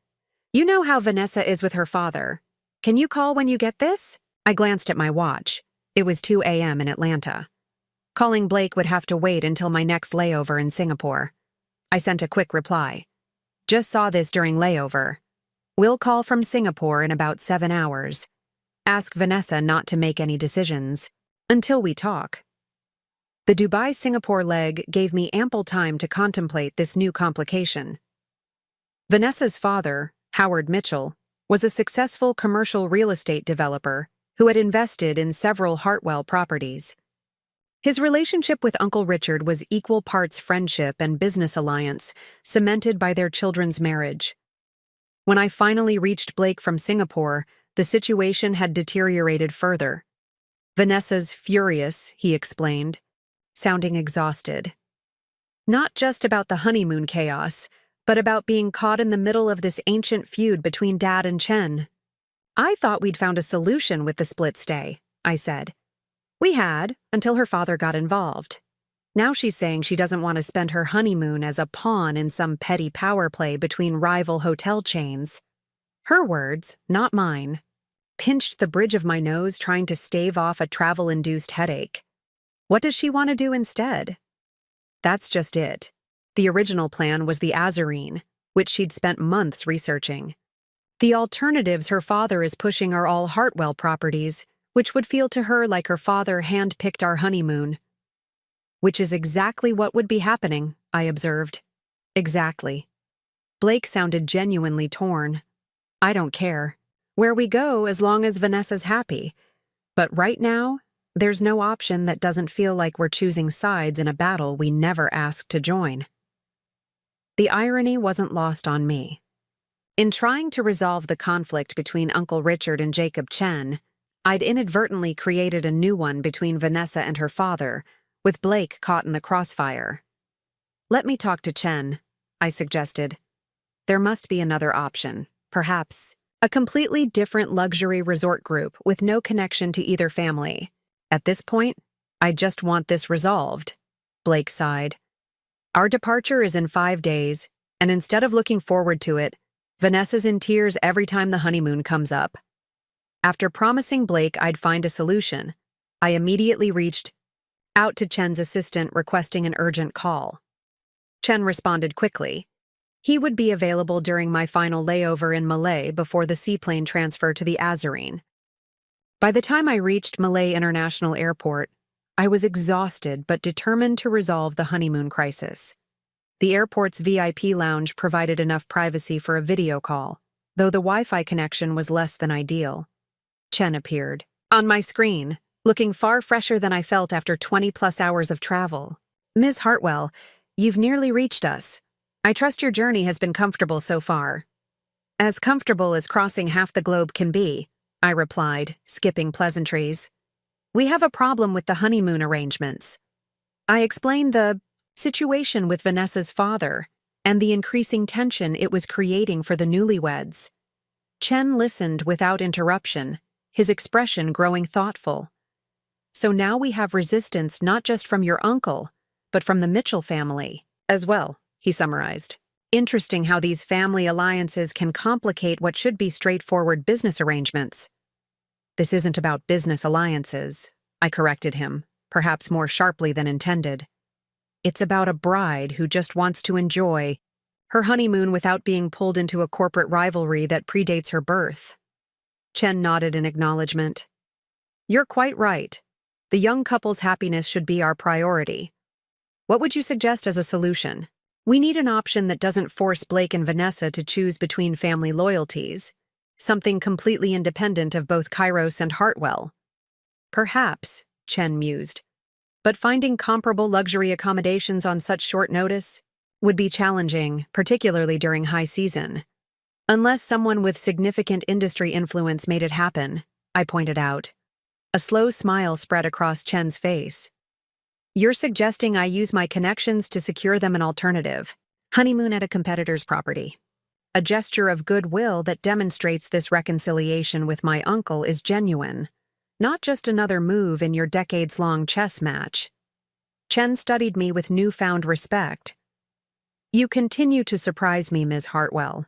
You know how Vanessa is with her father. Can you call when you get this?" I glanced at my watch. It was 2 a.m. in Atlanta. Calling Blake would have to wait until my next layover in Singapore. I sent a quick reply. "Just saw this during layover. We'll call from Singapore in about 7 hours. Ask Vanessa not to make any decisions until we talk." The Dubai-Singapore leg gave me ample time to contemplate this new complication. Vanessa's father, Howard Mitchell, was a successful commercial real estate developer who had invested in several Hartwell properties. His relationship with Uncle Richard was equal parts friendship and business alliance, cemented by their children's marriage. When I finally reached Blake from Singapore, the situation had deteriorated further. "Vanessa's furious," he explained, sounding exhausted. "Not just about the honeymoon chaos, but about being caught in the middle of this ancient feud between Dad and Chen." "I thought we'd found a solution with the split stay," I said. "We had, until her father got involved. Now she's saying she doesn't want to spend her honeymoon as a pawn in some petty power play between rival hotel chains." Her words, not mine, pinched the bridge of my nose trying to stave off a travel-induced headache. What does she want to do instead? That's just it. The original plan was the Azarine, which she'd spent months researching. The alternatives her father is pushing are all Hartwell properties, which would feel to her like her father hand-picked our honeymoon. "Which is exactly what would be happening," I observed. "Exactly." Blake sounded genuinely torn. "I don't care. Where we go as long as Vanessa's happy. But right now, there's no option that doesn't feel like we're choosing sides in a battle we never asked to join." The irony wasn't lost on me. In trying to resolve the conflict between Uncle Richard and Jacob Chen, I'd inadvertently created a new one between Vanessa and her father, with Blake caught in the crossfire. "Let me talk to Chen," I suggested. There must be another option, perhaps a completely different luxury resort group with no connection to either family. At this point, I just want this resolved. Blake sighed. "Our departure is in 5 days, and instead of looking forward to it, Vanessa's in tears every time the honeymoon comes up." After promising Blake I'd find a solution, I immediately reached out to Chen's assistant requesting an urgent call. Chen responded quickly. He would be available during my final layover in Malay before the seaplane transfer to the Azarine. By the time I reached Malay International Airport, I was exhausted but determined to resolve the honeymoon crisis. The airport's VIP lounge provided enough privacy for a video call, though the Wi-Fi connection was less than ideal. Chen appeared on my screen, looking far fresher than I felt after 20-plus hours of travel. "Ms. Hartwell, you've nearly reached us. I trust your journey has been comfortable so far." "As comfortable as crossing half the globe can be," I replied, skipping pleasantries. "We have a problem with the honeymoon arrangements." I explained the situation with Vanessa's father and the increasing tension it was creating for the newlyweds. Chen listened without interruption, his expression growing thoughtful. "So now we have resistance not just from your uncle, but from the Mitchell family as well," he summarized. "Interesting how these family alliances can complicate what should be straightforward business arrangements." "This isn't about business alliances," I corrected him, perhaps more sharply than intended. "It's about a bride who just wants to enjoy her honeymoon without being pulled into a corporate rivalry that predates her birth." Chen nodded in acknowledgement. "You're quite right. The young couple's happiness should be our priority. What would you suggest as a solution? We need an option that doesn't force Blake and Vanessa to choose between family loyalties, something completely independent of both Kairos and Hartwell." "Perhaps," Chen mused. "But finding comparable luxury accommodations on such short notice, would be challenging, particularly during high season. Unless someone with significant industry influence made it happen, I pointed out. A slow smile spread across Chen's face. You're suggesting I use my connections to secure them an alternative. Honeymoon at a competitor's property. A gesture of goodwill that demonstrates this reconciliation with my uncle is genuine, not just another move in your decades-long chess match. Chen studied me with newfound respect. You continue to surprise me, Ms. Hartwell.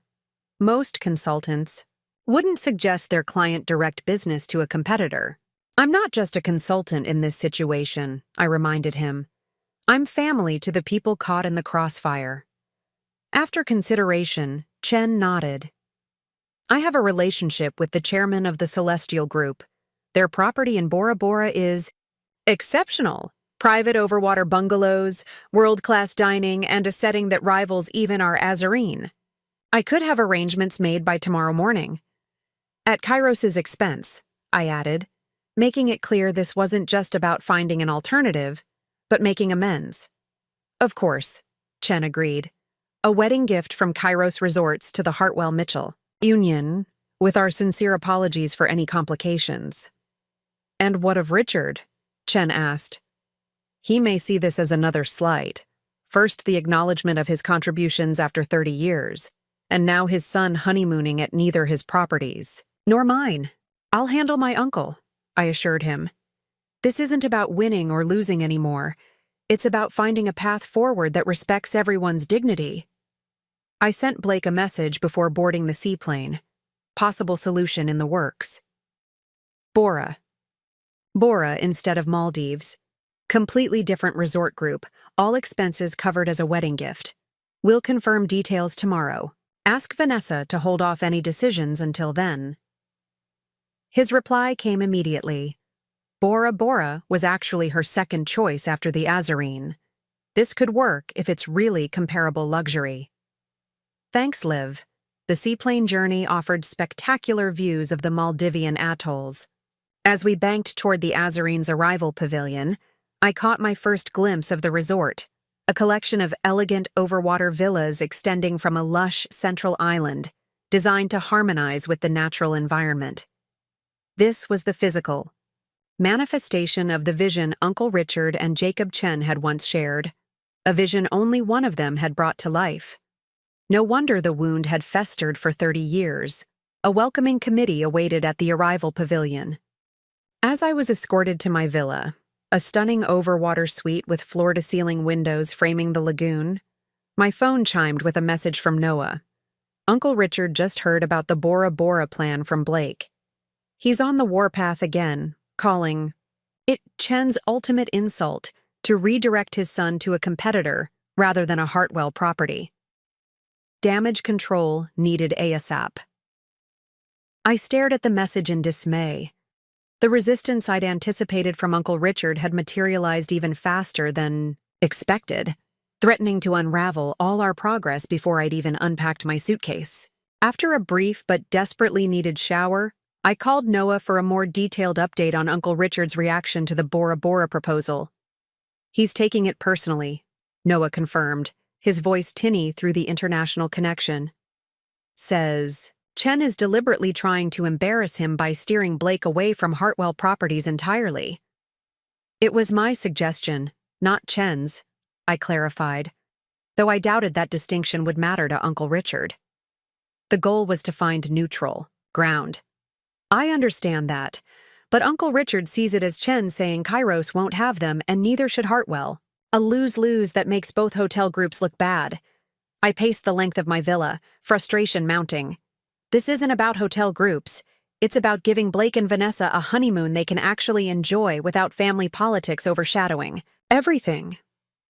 Most consultants wouldn't suggest their client direct business to a competitor. I'm not just a consultant in this situation, I reminded him. I'm family to the people caught in the crossfire. After consideration, Chen nodded. I have a relationship with the chairman of the Celestial Group. Their property in Bora Bora is exceptional. Private overwater bungalows, world-class dining, and a setting that rivals even our Azarine. I could have arrangements made by tomorrow morning. At Kairos's expense, I added, making it clear this wasn't just about finding an alternative, but making amends. Of course, Chen agreed. A wedding gift from Kairos Resorts to the Hartwell Mitchell union, with our sincere apologies for any complications. And what of Richard? Chen asked. He may see this as another slight. First, the acknowledgement of his contributions after 30 years, and now his son honeymooning at neither his properties, nor mine. I'll handle my uncle, I assured him. This isn't about winning or losing anymore. It's about finding a path forward that respects everyone's dignity. I sent Blake a message before boarding the seaplane. Possible solution in the works. Bora instead of Maldives. Completely different resort group, all expenses covered as a wedding gift. We'll confirm details tomorrow. Ask Vanessa to hold off any decisions until then. His reply came immediately. Bora Bora was actually her second choice after the Azarine. This could work if it's really comparable luxury. Thanks, Liv. The seaplane journey offered spectacular views of the Maldivian atolls. As we banked toward the Azarine's arrival pavilion, I caught my first glimpse of the resort, a collection of elegant overwater villas extending from a lush central island, designed to harmonize with the natural environment. This was the physical manifestation of the vision Uncle Richard and Jacob Chen had once shared, a vision only one of them had brought to life. No wonder the wound had festered for 30 years. A welcoming committee awaited at the arrival pavilion. As I was escorted to my villa, a stunning overwater suite with floor-to-ceiling windows framing the lagoon, my phone chimed with a message from Noah. Uncle Richard just heard about the Bora Bora plan from Blake. He's on the warpath again, calling it Chen's ultimate insult to redirect his son to a competitor rather than a Hartwell property. Damage control needed ASAP. I stared at the message in dismay. The resistance I'd anticipated from Uncle Richard had materialized even faster than expected, threatening to unravel all our progress before I'd even unpacked my suitcase. After a brief but desperately needed shower, I called Noah for a more detailed update on Uncle Richard's reaction to the Bora Bora proposal. He's taking it personally, Noah confirmed, his voice tinny through the international connection. Says, Chen is deliberately trying to embarrass him by steering Blake away from Hartwell Properties entirely. It was my suggestion, not Chen's, I clarified, though I doubted that distinction would matter to Uncle Richard. The goal was to find neutral ground. I understand that, but Uncle Richard sees it as Chen saying Kairos won't have them and neither should Hartwell. A lose-lose that makes both hotel groups look bad. I paced the length of my villa, frustration mounting. This isn't about hotel groups. It's about giving Blake and Vanessa a honeymoon they can actually enjoy without family politics overshadowing everything.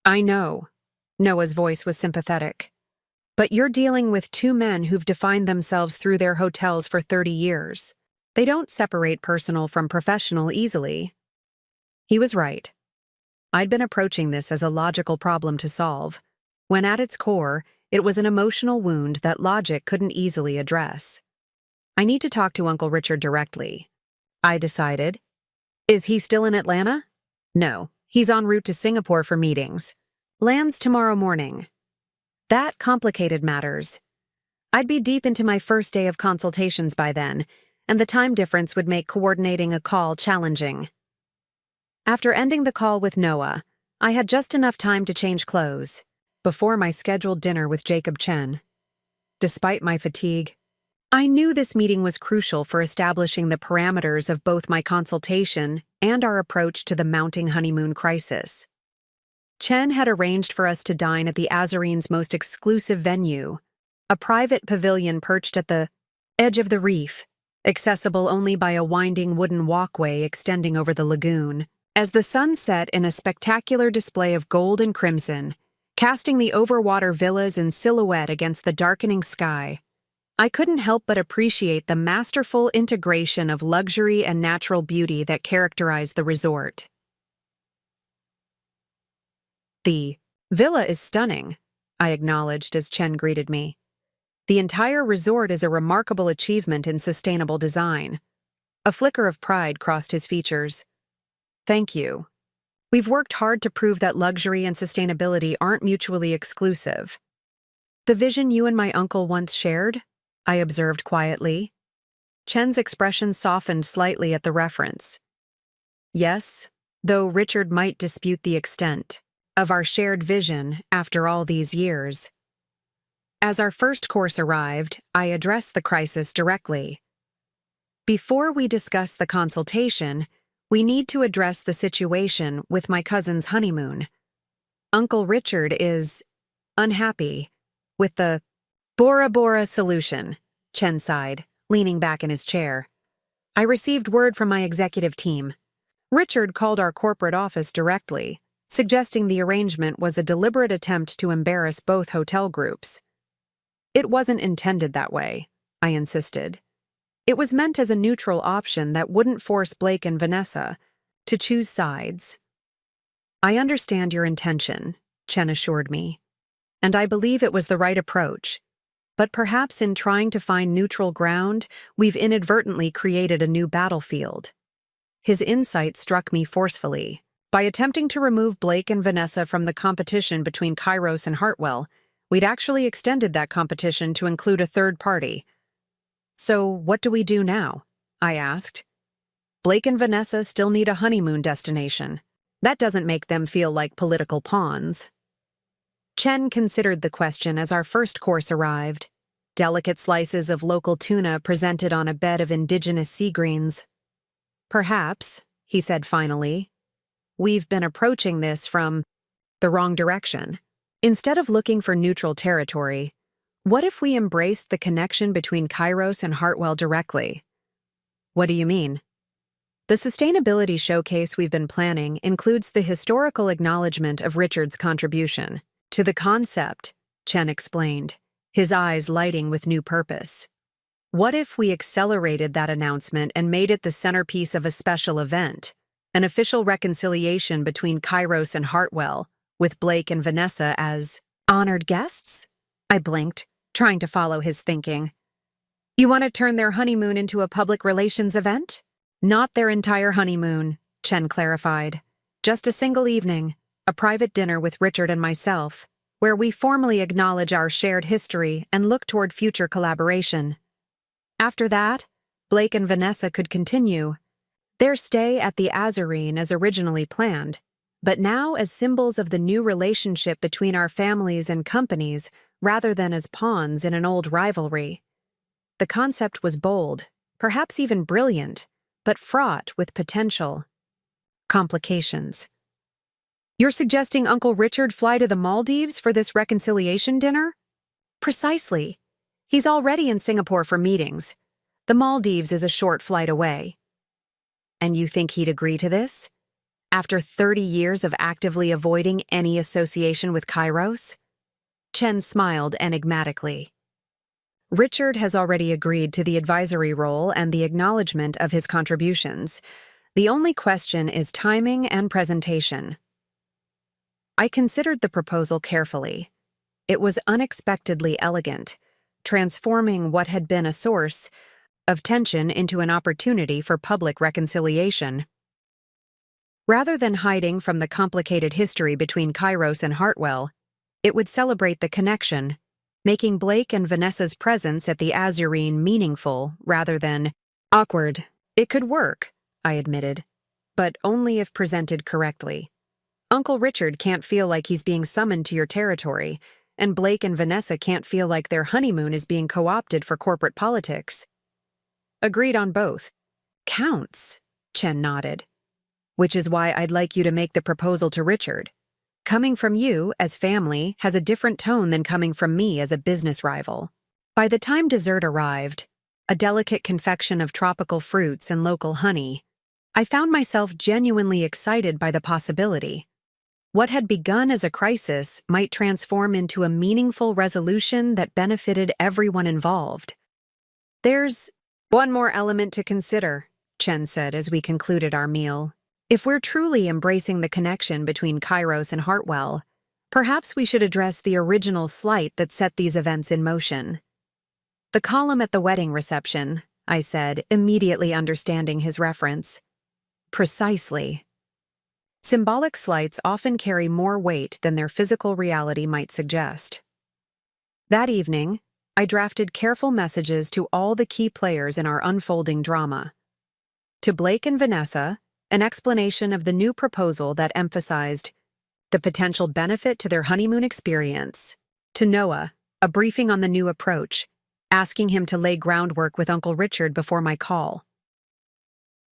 I know. Noah's voice was sympathetic. But you're dealing with two men who've defined themselves through their hotels for 30 years. They don't separate personal from professional easily. He was right. I'd been approaching this as a logical problem to solve, when at its core, it was an emotional wound that logic couldn't easily address. I need to talk to Uncle Richard directly, I decided. Is he still in Atlanta? No, he's en route to Singapore for meetings. Lands tomorrow morning. That complicated matters. I'd be deep into my first day of consultations by then, and the time difference would make coordinating a call challenging. After ending the call with Noah, I had just enough time to change clothes before my scheduled dinner with Jacob Chen. Despite my fatigue, I knew this meeting was crucial for establishing the parameters of both my consultation and our approach to the mounting honeymoon crisis. Chen had arranged for us to dine at the Azarene's most exclusive venue, a private pavilion perched at the edge of the reef, accessible only by a winding wooden walkway extending over the lagoon. As the sun set in a spectacular display of gold and crimson, casting the overwater villas in silhouette against the darkening sky, I couldn't help but appreciate the masterful integration of luxury and natural beauty that characterized the resort. "The villa is stunning," I acknowledged as Chen greeted me. "The entire resort is a remarkable achievement in sustainable design." A flicker of pride crossed his features. "Thank you. We've worked hard to prove that luxury and sustainability aren't mutually exclusive." "The vision you and my uncle once shared?" I observed quietly. Chen's expression softened slightly at the reference. "Yes, though Richard might dispute the extent of our shared vision after all these years." As our first course arrived, I addressed the crisis directly. "Before we discuss the consultation, we need to address the situation with my cousin's honeymoon. Uncle Richard is unhappy with the Bora Bora solution," Chen sighed, leaning back in his chair. "I received word from my executive team. Richard called our corporate office directly, suggesting the arrangement was a deliberate attempt to embarrass both hotel groups." "It wasn't intended that way," I insisted. "It was meant as a neutral option that wouldn't force Blake and Vanessa to choose sides." "I understand your intention," Chen assured me, "and I believe it was the right approach. But perhaps in trying to find neutral ground, we've inadvertently created a new battlefield." His insight struck me forcefully. By attempting to remove Blake and Vanessa from the competition between Kairos and Hartwell, we'd actually extended that competition to include a third party. "So what do we do now?" I asked. "Blake and Vanessa still need a honeymoon destination. That doesn't make them feel like political pawns." Chen considered the question as our first course arrived. Delicate slices of local tuna presented on a bed of indigenous sea greens. "Perhaps," he said finally, "we've been approaching this from the wrong direction. Instead of looking for neutral territory, what if we embraced the connection between Kairos and Hartwell directly?" "What do you mean?" "The sustainability showcase we've been planning includes the historical acknowledgement of Richard's contribution to the concept," Chen explained, his eyes lighting with new purpose. "What if we accelerated that announcement and made it the centerpiece of a special event, an official reconciliation between Kairos and Hartwell, with Blake and Vanessa as honored guests?" I blinked, trying to follow his thinking. "You want to turn their honeymoon into a public relations event?" "Not their entire honeymoon," Chen clarified. "Just a single evening, a private dinner with Richard and myself, where we formally acknowledge our shared history and look toward future collaboration. After that, Blake and Vanessa could continue their stay at the Azarene as originally planned, but now as symbols of the new relationship between our families and companies rather than as pawns in an old rivalry." The concept was bold, perhaps even brilliant, but fraught with potential complications. "You're suggesting Uncle Richard fly to the Maldives for this reconciliation dinner?" "Precisely. He's already in Singapore for meetings. The Maldives is a short flight away." "And you think he'd agree to this? After 30 years of actively avoiding any association with Kairos?" Chen smiled enigmatically. "Richard has already agreed to the advisory role and the acknowledgement of his contributions. The only question is timing and presentation." I considered the proposal carefully. It was unexpectedly elegant, transforming what had been a source of tension into an opportunity for public reconciliation. Rather than hiding from the complicated history between Kairos and Hartwell, It would celebrate the connection, making Blake and Vanessa's presence at the Azurine meaningful rather than awkward. It could work, I admitted, but only if presented correctly. Uncle Richard can't feel like he's being summoned to your territory, and Blake and Vanessa can't feel like their honeymoon is being co-opted for corporate politics. Agreed on both. Counts, Chen nodded. Which is why I'd like you to make the proposal to Richard. Coming from you, as family, has a different tone than coming from me as a business rival. By the time dessert arrived, a delicate confection of tropical fruits and local honey, I found myself genuinely excited by the possibility. What had begun as a crisis might transform into a meaningful resolution that benefited everyone involved. There's one more element to consider, Chen said as we concluded our meal. If we're truly embracing the connection between Kairos and Hartwell, perhaps we should address the original slight that set these events in motion. The column at the wedding reception, I said, immediately understanding his reference. Precisely. Symbolic slights often carry more weight than their physical reality might suggest. That evening, I drafted careful messages to all the key players in our unfolding drama. To Blake and Vanessa, an explanation of the new proposal that emphasized the potential benefit to their honeymoon experience. To Noah, a briefing on the new approach, asking him to lay groundwork with Uncle Richard before my call.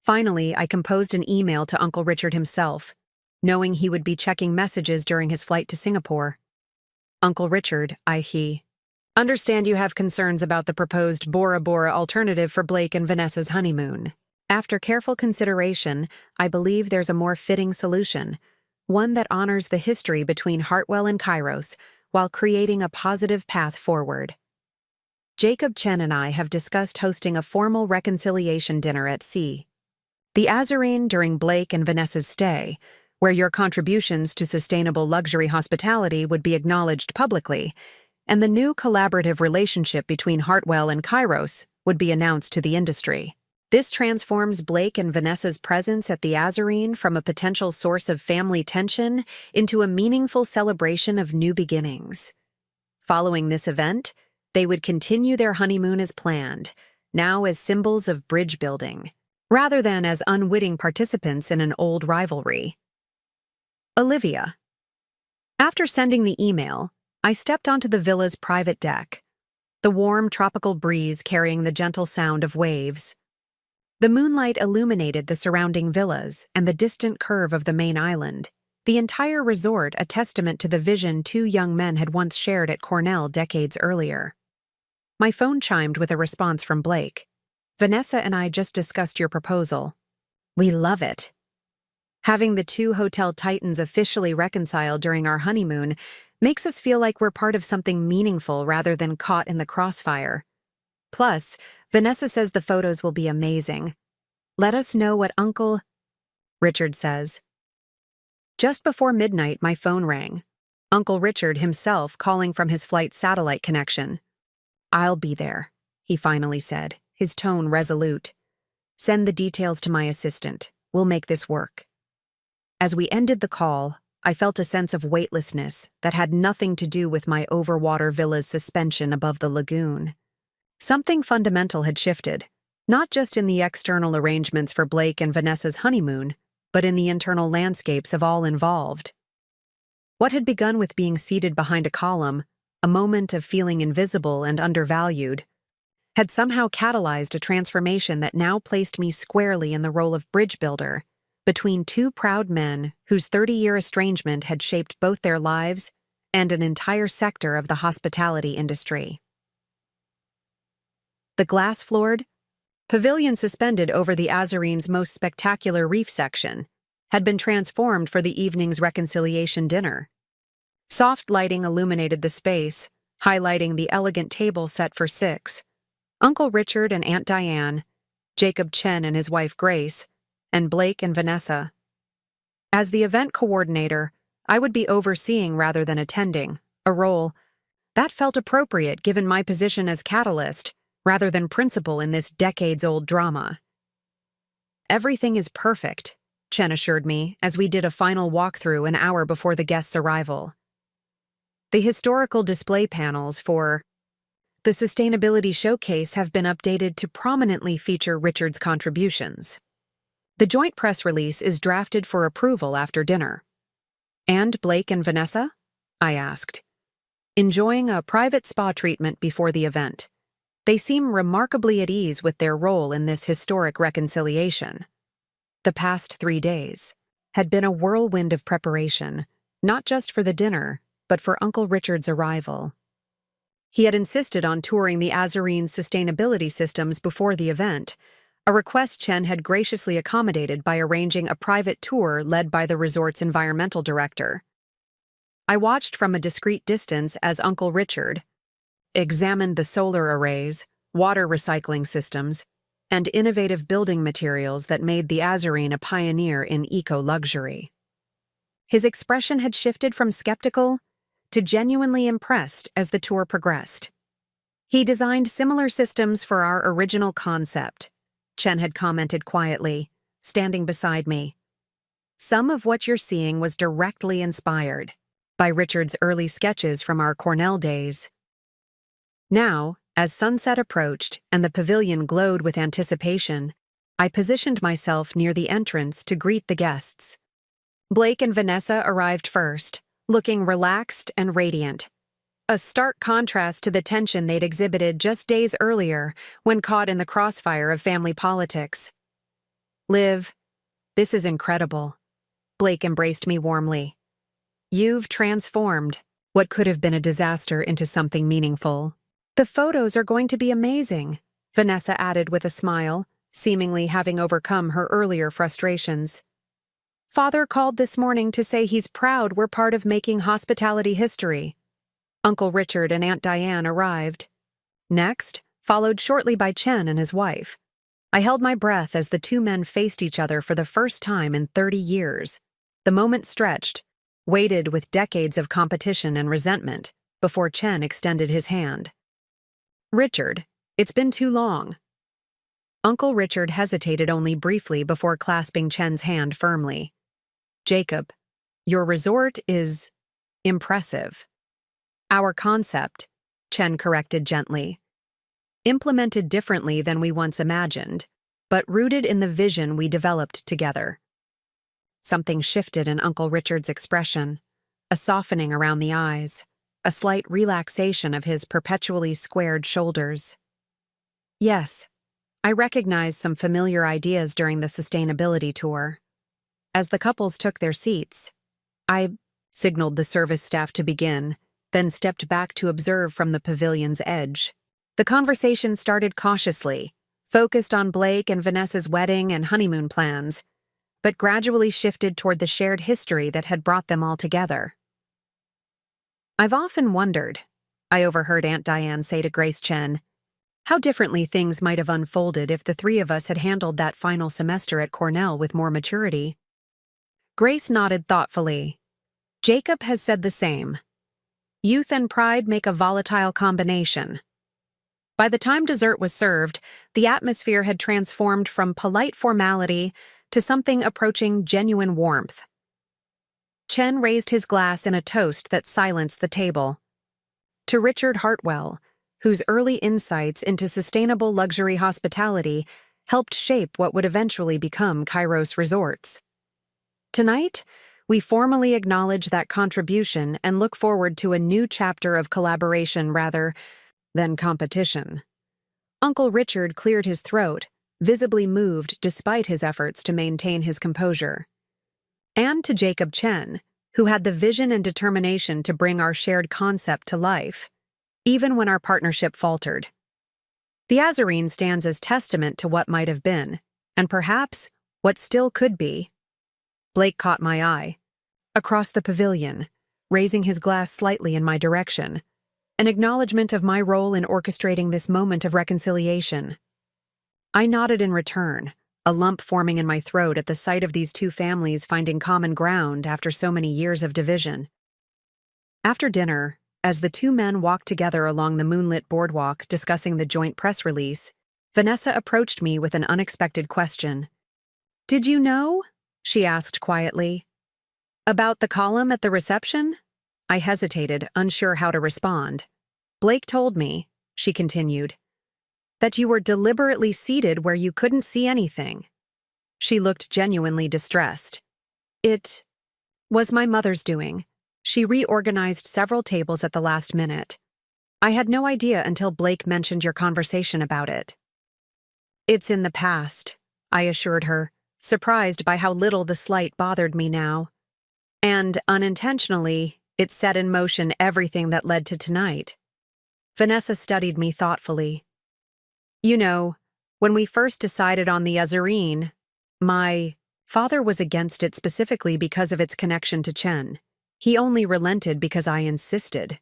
Finally, I composed an email to Uncle Richard himself, knowing he would be checking messages during his flight to Singapore. Uncle Richard, understand you have concerns about the proposed Bora Bora alternative for Blake and Vanessa's honeymoon. After careful consideration, I believe there's a more fitting solution, one that honors the history between Hartwell and Kairos while creating a positive path forward. Jacob Chen and I have discussed hosting a formal reconciliation dinner at the Azurine during Blake and Vanessa's stay, where your contributions to sustainable luxury hospitality would be acknowledged publicly, and the new collaborative relationship between Hartwell and Kairos would be announced to the industry. This transforms Blake and Vanessa's presence at the Azurine from a potential source of family tension into a meaningful celebration of new beginnings. Following this event, they would continue their honeymoon as planned, now as symbols of bridge building, rather than as unwitting participants in an old rivalry. Olivia. After sending the email, I stepped onto the villa's private deck, the warm tropical breeze carrying the gentle sound of waves. The moonlight illuminated the surrounding villas and the distant curve of the main island, the entire resort a testament to the vision two young men had once shared at Cornell decades earlier. My phone chimed with a response from Blake. Vanessa and I just discussed your proposal. We love it. Having the two hotel titans officially reconciled during our honeymoon makes us feel like we're part of something meaningful rather than caught in the crossfire. Plus, Vanessa says the photos will be amazing. Let us know what Uncle Richard says. Just before midnight, my phone rang. Uncle Richard himself calling from his flight satellite connection. I'll be there, he finally said, his tone resolute. Send the details to my assistant. We'll make this work. As we ended the call, I felt a sense of weightlessness that had nothing to do with my overwater villa's suspension above the lagoon. Something fundamental had shifted, not just in the external arrangements for Blake and Vanessa's honeymoon, but in the internal landscapes of all involved. What had begun with being seated behind a column, a moment of feeling invisible and undervalued, had somehow catalyzed a transformation that now placed me squarely in the role of bridge builder between two proud men whose 30-year estrangement had shaped both their lives and an entire sector of the hospitality industry. The glass-floored, pavilion suspended over the Azurine's most spectacular reef section had been transformed for the evening's reconciliation dinner. Soft lighting illuminated the space, highlighting the elegant table set for 6, Uncle Richard and Aunt Diane, Jacob Chen and his wife Grace, and Blake and Vanessa. As the event coordinator, I would be overseeing rather than attending, a role that felt appropriate given my position as catalyst rather than principal in this decades-old drama. Everything is perfect, Chen assured me as we did a final walkthrough an hour before the guests' arrival. The historical display panels for the Sustainability Showcase have been updated to prominently feature Richard's contributions. The joint press release is drafted for approval after dinner. And Blake and Vanessa? I asked. Enjoying a private spa treatment before the event. They seem remarkably at ease with their role in this historic reconciliation. The past 3 days had been a whirlwind of preparation, not just for the dinner, but for Uncle Richard's arrival. He had insisted on touring the Azurene's sustainability systems before the event, a request Chen had graciously accommodated by arranging a private tour led by the resort's environmental director. I watched from a discreet distance as Uncle Richard examined the solar arrays, water recycling systems, and innovative building materials that made the Azurene a pioneer in eco-luxury. His expression had shifted from skeptical to genuinely impressed as the tour progressed. He designed similar systems for our original concept, Chen had commented quietly, standing beside me. Some of what you're seeing was directly inspired by Richard's early sketches from our Cornell days. Now, as sunset approached and the pavilion glowed with anticipation, I positioned myself near the entrance to greet the guests. Blake and Vanessa arrived first, looking relaxed and radiant, a stark contrast to the tension they'd exhibited just days earlier when caught in the crossfire of family politics. Liv, this is incredible. Blake embraced me warmly. You've transformed what could have been a disaster into something meaningful. The photos are going to be amazing, Vanessa added with a smile, seemingly having overcome her earlier frustrations. Father called this morning to say he's proud we're part of making hospitality history. Uncle Richard and Aunt Diane arrived. Next, followed shortly by Chen and his wife. I held my breath as the two men faced each other for the first time in 30 years. The moment stretched, weighted with decades of competition and resentment, before Chen extended his hand. Richard, it's been too long. Uncle Richard hesitated only briefly before clasping Chen's hand firmly. Jacob, your resort is impressive. Our concept, Chen corrected gently. Implemented differently than we once imagined, but rooted in the vision we developed together. Something shifted in Uncle Richard's expression, a softening around the eyes, a slight relaxation of his perpetually squared shoulders. Yes, I recognized some familiar ideas during the sustainability tour. As the couples took their seats, I signaled the service staff to begin, then stepped back to observe from the pavilion's edge. The conversation started cautiously, focused on Blake and Vanessa's wedding and honeymoon plans, but gradually shifted toward the shared history that had brought them all together. I've often wondered, I overheard Aunt Diane say to Grace Chen, how differently things might have unfolded if the three of us had handled that final semester at Cornell with more maturity. Grace nodded thoughtfully. Jacob has said the same. Youth and pride make a volatile combination. By the time dessert was served, the atmosphere had transformed from polite formality to something approaching genuine warmth. Chen raised his glass in a toast that silenced the table. To Richard Hartwell, whose early insights into sustainable luxury hospitality helped shape what would eventually become Kairos Resorts. Tonight, we formally acknowledge that contribution and look forward to a new chapter of collaboration rather than competition. Uncle Richard cleared his throat, visibly moved despite his efforts to maintain his composure. And to Jacob Chen, who had the vision and determination to bring our shared concept to life, even when our partnership faltered. The Azurene stands as testament to what might have been, and perhaps what still could be. Blake caught my eye. Across the pavilion, raising his glass slightly in my direction, an acknowledgement of my role in orchestrating this moment of reconciliation. I nodded in return, a lump forming in my throat at the sight of these two families finding common ground after so many years of division. After dinner, as the two men walked together along the moonlit boardwalk discussing the joint press release, Vanessa approached me with an unexpected question. "Did you know?" she asked quietly. "About the column at the reception?" I hesitated, unsure how to respond. Blake told me, she continued, that you were deliberately seated where you couldn't see anything. She looked genuinely distressed. It was my mother's doing. She reorganized several tables at the last minute. I had no idea until Blake mentioned your conversation about it. It's in the past, I assured her, surprised by how little the slight bothered me now. And, unintentionally, it set in motion everything that led to tonight. Vanessa studied me thoughtfully. You know, when we first decided on the Azarine, my father was against it specifically because of its connection to Chen. He only relented because I insisted.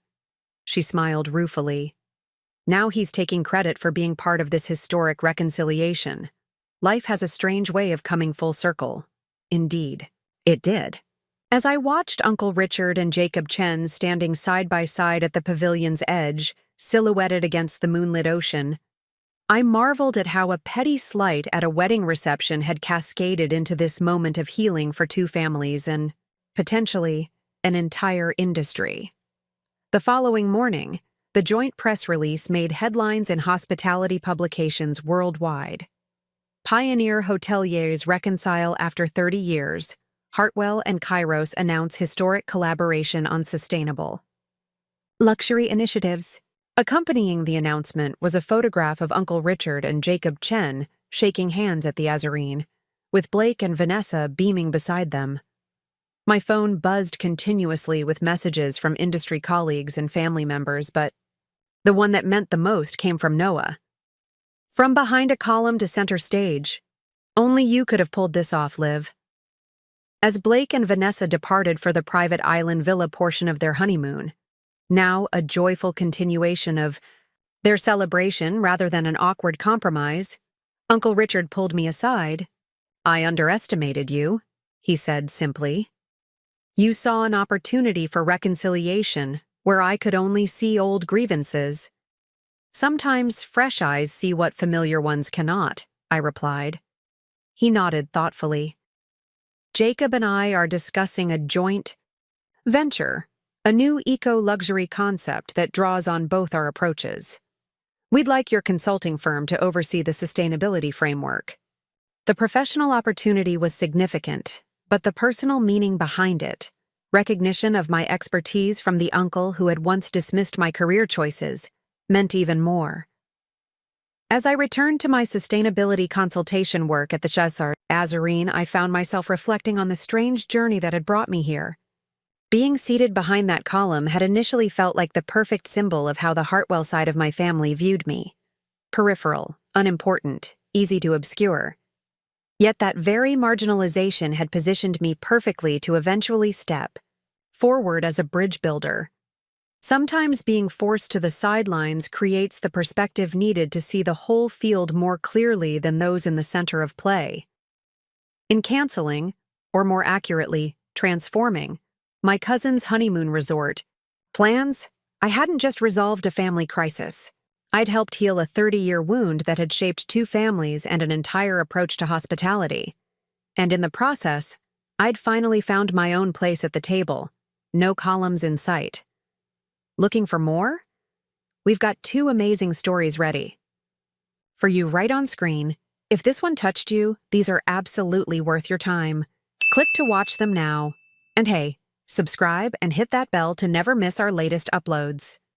She smiled ruefully. Now he's taking credit for being part of this historic reconciliation. Life has a strange way of coming full circle. Indeed, it did. As I watched Uncle Richard and Jacob Chen standing side by side at the pavilion's edge, silhouetted against the moonlit ocean, I marveled at how a petty slight at a wedding reception had cascaded into this moment of healing for two families and, potentially, an entire industry. The following morning, the joint press release made headlines in hospitality publications worldwide. Pioneer hoteliers reconcile after 30 years. Hartwell and Kairos announce historic collaboration on sustainable luxury initiatives. Accompanying the announcement was a photograph of Uncle Richard and Jacob Chen shaking hands at the Azarine, with Blake and Vanessa beaming beside them. My phone buzzed continuously with messages from industry colleagues and family members, but the one that meant the most came from Noah. From behind a column to center stage. Only you could have pulled this off, Liv. As Blake and Vanessa departed for the private island villa portion of their honeymoon, now a joyful continuation of their celebration rather than an awkward compromise, Uncle Richard pulled me aside. I underestimated you, he said simply. You saw an opportunity for reconciliation where I could only see old grievances. Sometimes fresh eyes see what familiar ones cannot, I replied. He nodded thoughtfully. Jacob and I are discussing a joint venture, a new eco-luxury concept that draws on both our approaches. We'd like your consulting firm to oversee the sustainability framework. The professional opportunity was significant, but the personal meaning behind it, recognition of my expertise from the uncle who had once dismissed my career choices, meant even more. As I returned to my sustainability consultation work at the Azarine, I found myself reflecting on the strange journey that had brought me here. Being seated behind that column had initially felt like the perfect symbol of how the Hartwell side of my family viewed me. Peripheral, unimportant, easy to obscure. Yet that very marginalization had positioned me perfectly to eventually step forward as a bridge builder. Sometimes being forced to the sidelines creates the perspective needed to see the whole field more clearly than those in the center of play. In canceling, or more accurately, transforming, my cousin's honeymoon resort plans, I hadn't just resolved a family crisis. I'd helped heal a 30-year wound that had shaped two families and an entire approach to hospitality. And in the process, I'd finally found my own place at the table, no columns in sight. Looking for more? We've got two amazing stories ready for you right on screen. If this one touched you, these are absolutely worth your time. Click to watch them now. And hey, subscribe and hit that bell to never miss our latest uploads.